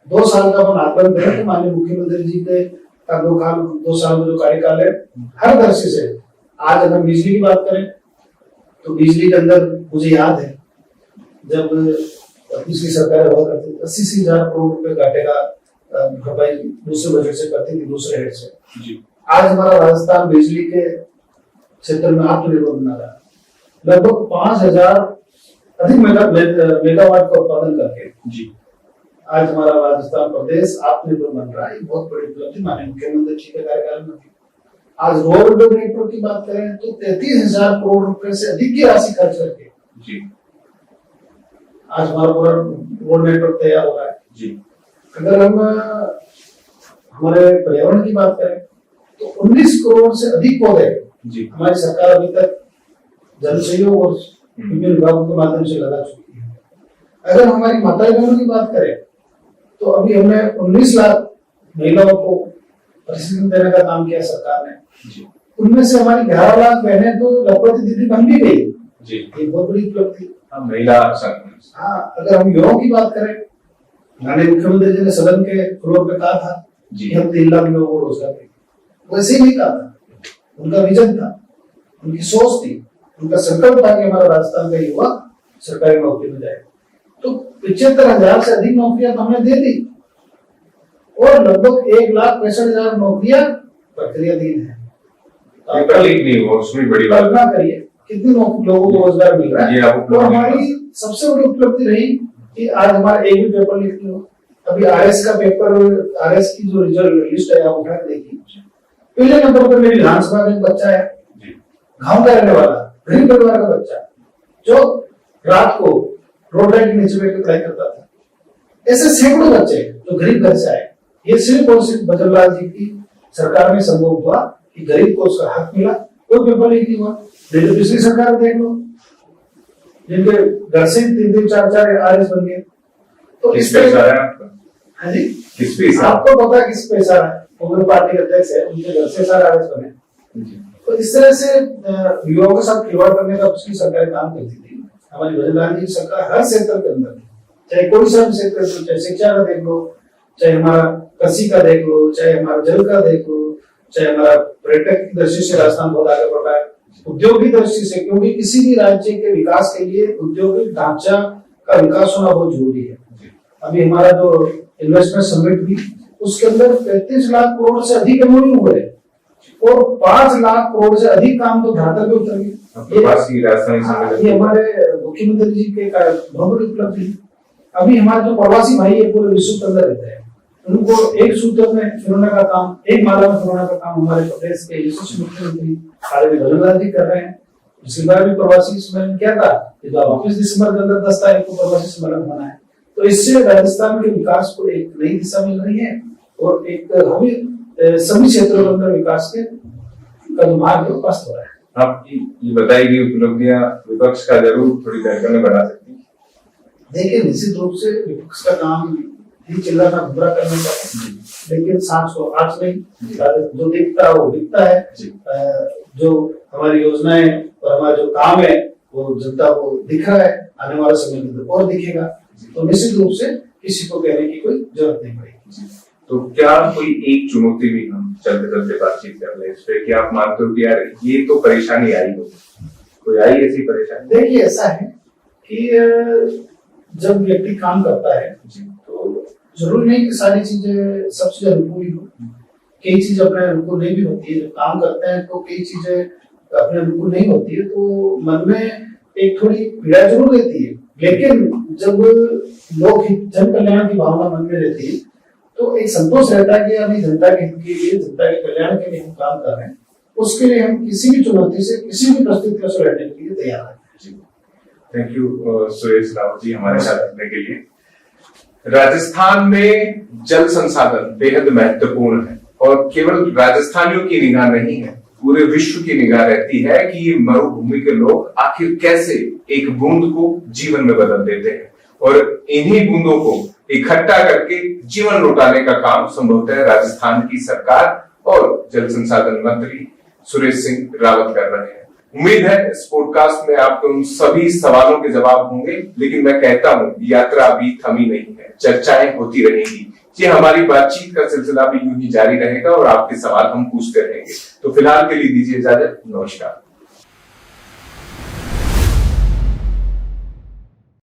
2 साल का अपन आकलन करें तो माननीय मुख्यमंत्री जी के 2 साल का जो कार्यकाल है, हर दृष्टि से आज अगर बिजली की बात करें तो बिजली के अंदर मुझे याद है जब पिछली सरकार हुआ करती थी 80,000 करोड़ रुपए घाटे का भरपाई दूसरे बजट से करती थी, दूसरे हेड से। आज हमारा राजस्थान बिजली के क्षेत्र में आत्मनिर्भर बना रहा है। लगभग 5,000 अधिक मेगावाट का उत्पादन करके आज हमारा राजस्थान प्रदेश आत्मनिर्भर बन रहा है। बहुत बड़ी उपलब्धि माननीय मुख्यमंत्री जी के कार्यकाल में थी। आज रोड नेटवर्क की बात करें तो 33,000 करोड़ रुपए से अधिक की राशि खर्च करके आज हमारा पूरा रोड नेटवर्क तैयार हो रहा है। अगर हम हमारे पर्यावरण की बात करें तो 19 करोड़ से अधिक पौधे हमारी सरकार अभी तक जन सहयोग और विभिन्न विभागों के माध्यम से लगा चुकी है। अगर हमारी माता बहनों की बात करें तो अभी हमने 19 लाख महिलाओं को प्रशिक्षण देने का काम किया सरकार ने। उनमें से हमारी 11 लाख बहनें तो लखपति दीदी बन भी गई। ये बहुत बड़ी उपलब्धि। महिला अगर हम युवाओं की बात करें, माननीय मुख्यमंत्री जी ने सदन के फ्लोर पे कहा था कि हम 3 लाख लोगों को रोजगार देंगे। वैसे ही नहीं कहा था, उनका विजन था, उनकी सोच थी, उनका संकल्प था कि हमारा राजस्थान का युवा सरकारी नौकरी में जाए। तो 75,000 से अधिक नौकरियां तो हमने दे दी, और लगभग 1,65,000 नौकरियां प्रक्रियाधीन है। कल्पना करिए कितने लोगों को रोजगार मिल रहा है। तो हमारी सबसे बड़ी उपलब्धि रही कि आज हमारा एक भी पेपर लीक नहीं हो, अभी आरएस का पेपर, आरएस की जो रिजल्ट लिस्ट है आप उठा के देखिए, पहले नंबर पर मेरी विधानसभा का एक बच्चा है, गांव का रहने वाला गरीब परिवार का बच्चा, जो रात को रोड लाइट के नीचे बैठ के पढ़ाई करता था। ऐसे सैकड़ों बच्चे जो गरीब घर से आए, ये सिर्फ और सिर्फ बजरंगलाल जी की सरकार में संभव हुआ कि गरीब को उसका हक मिला, कोई पेपर लीक नहीं हुआ। पिछली सरकार देख लो, जिनके घर से 3-3, 4-4 आरएस बन गए। तो किस पैसा है आपका? हाँ जी, किस पैसा? आपको पता है किस पैसा है? कांग्रेस पार्टी के अध्यक्ष है, उनके घर से सारे आरएस बने। तो इस तरह से युवाओं के साथ खिलवाड़ करने का पिछली सरकार काम करती थी। हमारी बजरंगलाल जी की सरकार हर क्षेत्र के अंदर, चाहे कोई सा भी क्षेत्र, चाहे शिक्षा का देख लो, चाहे हमारा कृषि का देख लो, चाहे हमारा जल का देख लो, चाहे हमारा पर्यटक की दृष्टि से राजस्थान बहुत आगे बढ़ रहा है, उद्योग की दृष्टि से, क्योंकि किसी भी राज्य के विकास के लिए औद्योगिक ढांचा का विकास होना बहुत जरूरी है। अभी हमारा जो इन्वेस्टमेंट समिट भी, उसके अंदर 35 लाख करोड़ से अधिक एमओयू हुए और 5 लाख करोड़ से अधिक काम तो धरातल पे उतर गए। ये हमारे मुख्यमंत्री जी के बहुत बड़ी उपलब्धि। अभी हमारे जो प्रवासी भाई है पूरे विश्व के अंदर रहते हैं, उनको एक सूत्र में फिरौने का काम, एक माला में फिरौने का काम हमारे प्रदेश के यशस्वी मुख्यमंत्री बजरंगलाल जी कर रहे हैं। पिछली बार भी प्रवासी सम्मेलन क्या था कि 21 दिसंबर के अंदर 10 तारीख को प्रवासी सम्मेलन होना है। तो इससे राजस्थान के विकास को एक नई दिशा मिल रही है और एक हमें सभी क्षेत्रों के अंदर विकास के मार्ग प्रशस्त हो रहा है। आपकी ये बताई गई उपलब्धियां विपक्ष का जरूर थोड़ी तरीके में बढ़ा सकती है। देखिए, निश्चित रूप से विपक्ष का काम ही चिल्लाना बुरा करने का है, लेकिन सांस को आंच नहीं, जो दिखता है वो दिखता है। जो हमारी योजनाएं और हमारा जो काम है वो जनता को दिख रहा है, आने वाले समय में और दिखेगा। तो निश्चित रूप से किसी को कहने की कोई जरूरत नहीं पड़ेगी। तो क्या कोई एक चुनौती भी हम चलते चलते बातचीत कर ले इस पे कि आप मानते हो कि यार ये तो परेशानी आई हो, कोई आई ऐसी परेशानी? देखिए, ऐसा है कि जब व्यक्ति काम करता है तो जरूरी नहीं कि सारी चीजें सब चीजें अनुकूल ही हो, कई चीजें अपने अनुकूल नहीं भी होती है। जब काम करते हैं तो कई चीजें अपने अनुकूल नहीं होती है, तो मन में एक थोड़ी पीड़ा जरूर रहती है। लेकिन जब लोग जन कल्याण की भावना मन में रहती है तो एक संतोष रहता है कि अभी जनता के हित के लिए, जनता के कल्याण के लिए हम काम कर रहे हैं। उसके लिए हम किसी भी चुनौती से, किसी भी परिस्थिति से लड़ने के लिए तैयार हैं। थैंक यू सुरेश राव जी हमारे साथ रहने के लिए। राजस्थान में जल संसाधन बेहद महत्वपूर्ण है और केवल राजस्थानियों की निगाह नहीं है, पूरे विश्व की निगाह रहती है कि ये मरुभूमि के लोग आखिर कैसे एक बूंद को जीवन में बदल देते हैं और इन्हीं बूंदों को इकट्ठा करके जीवन लौटाने का काम संभवतः राजस्थान की सरकार और जल संसाधन मंत्री सुरेश सिंह रावत कर रहे हैं। उम्मीद है इस पॉडकास्ट में आपको उन सभी सवालों के जवाब होंगे, लेकिन मैं कहता हूं यात्रा अभी थमी नहीं है, चर्चाएं होती रहेंगी। ये हमारी बातचीत का सिलसिला भी यूं ही जारी रहेगा और आपके सवाल हम पूछते रहेंगे। तो फिलहाल के लिए दीजिए इजाजत, नमस्कार।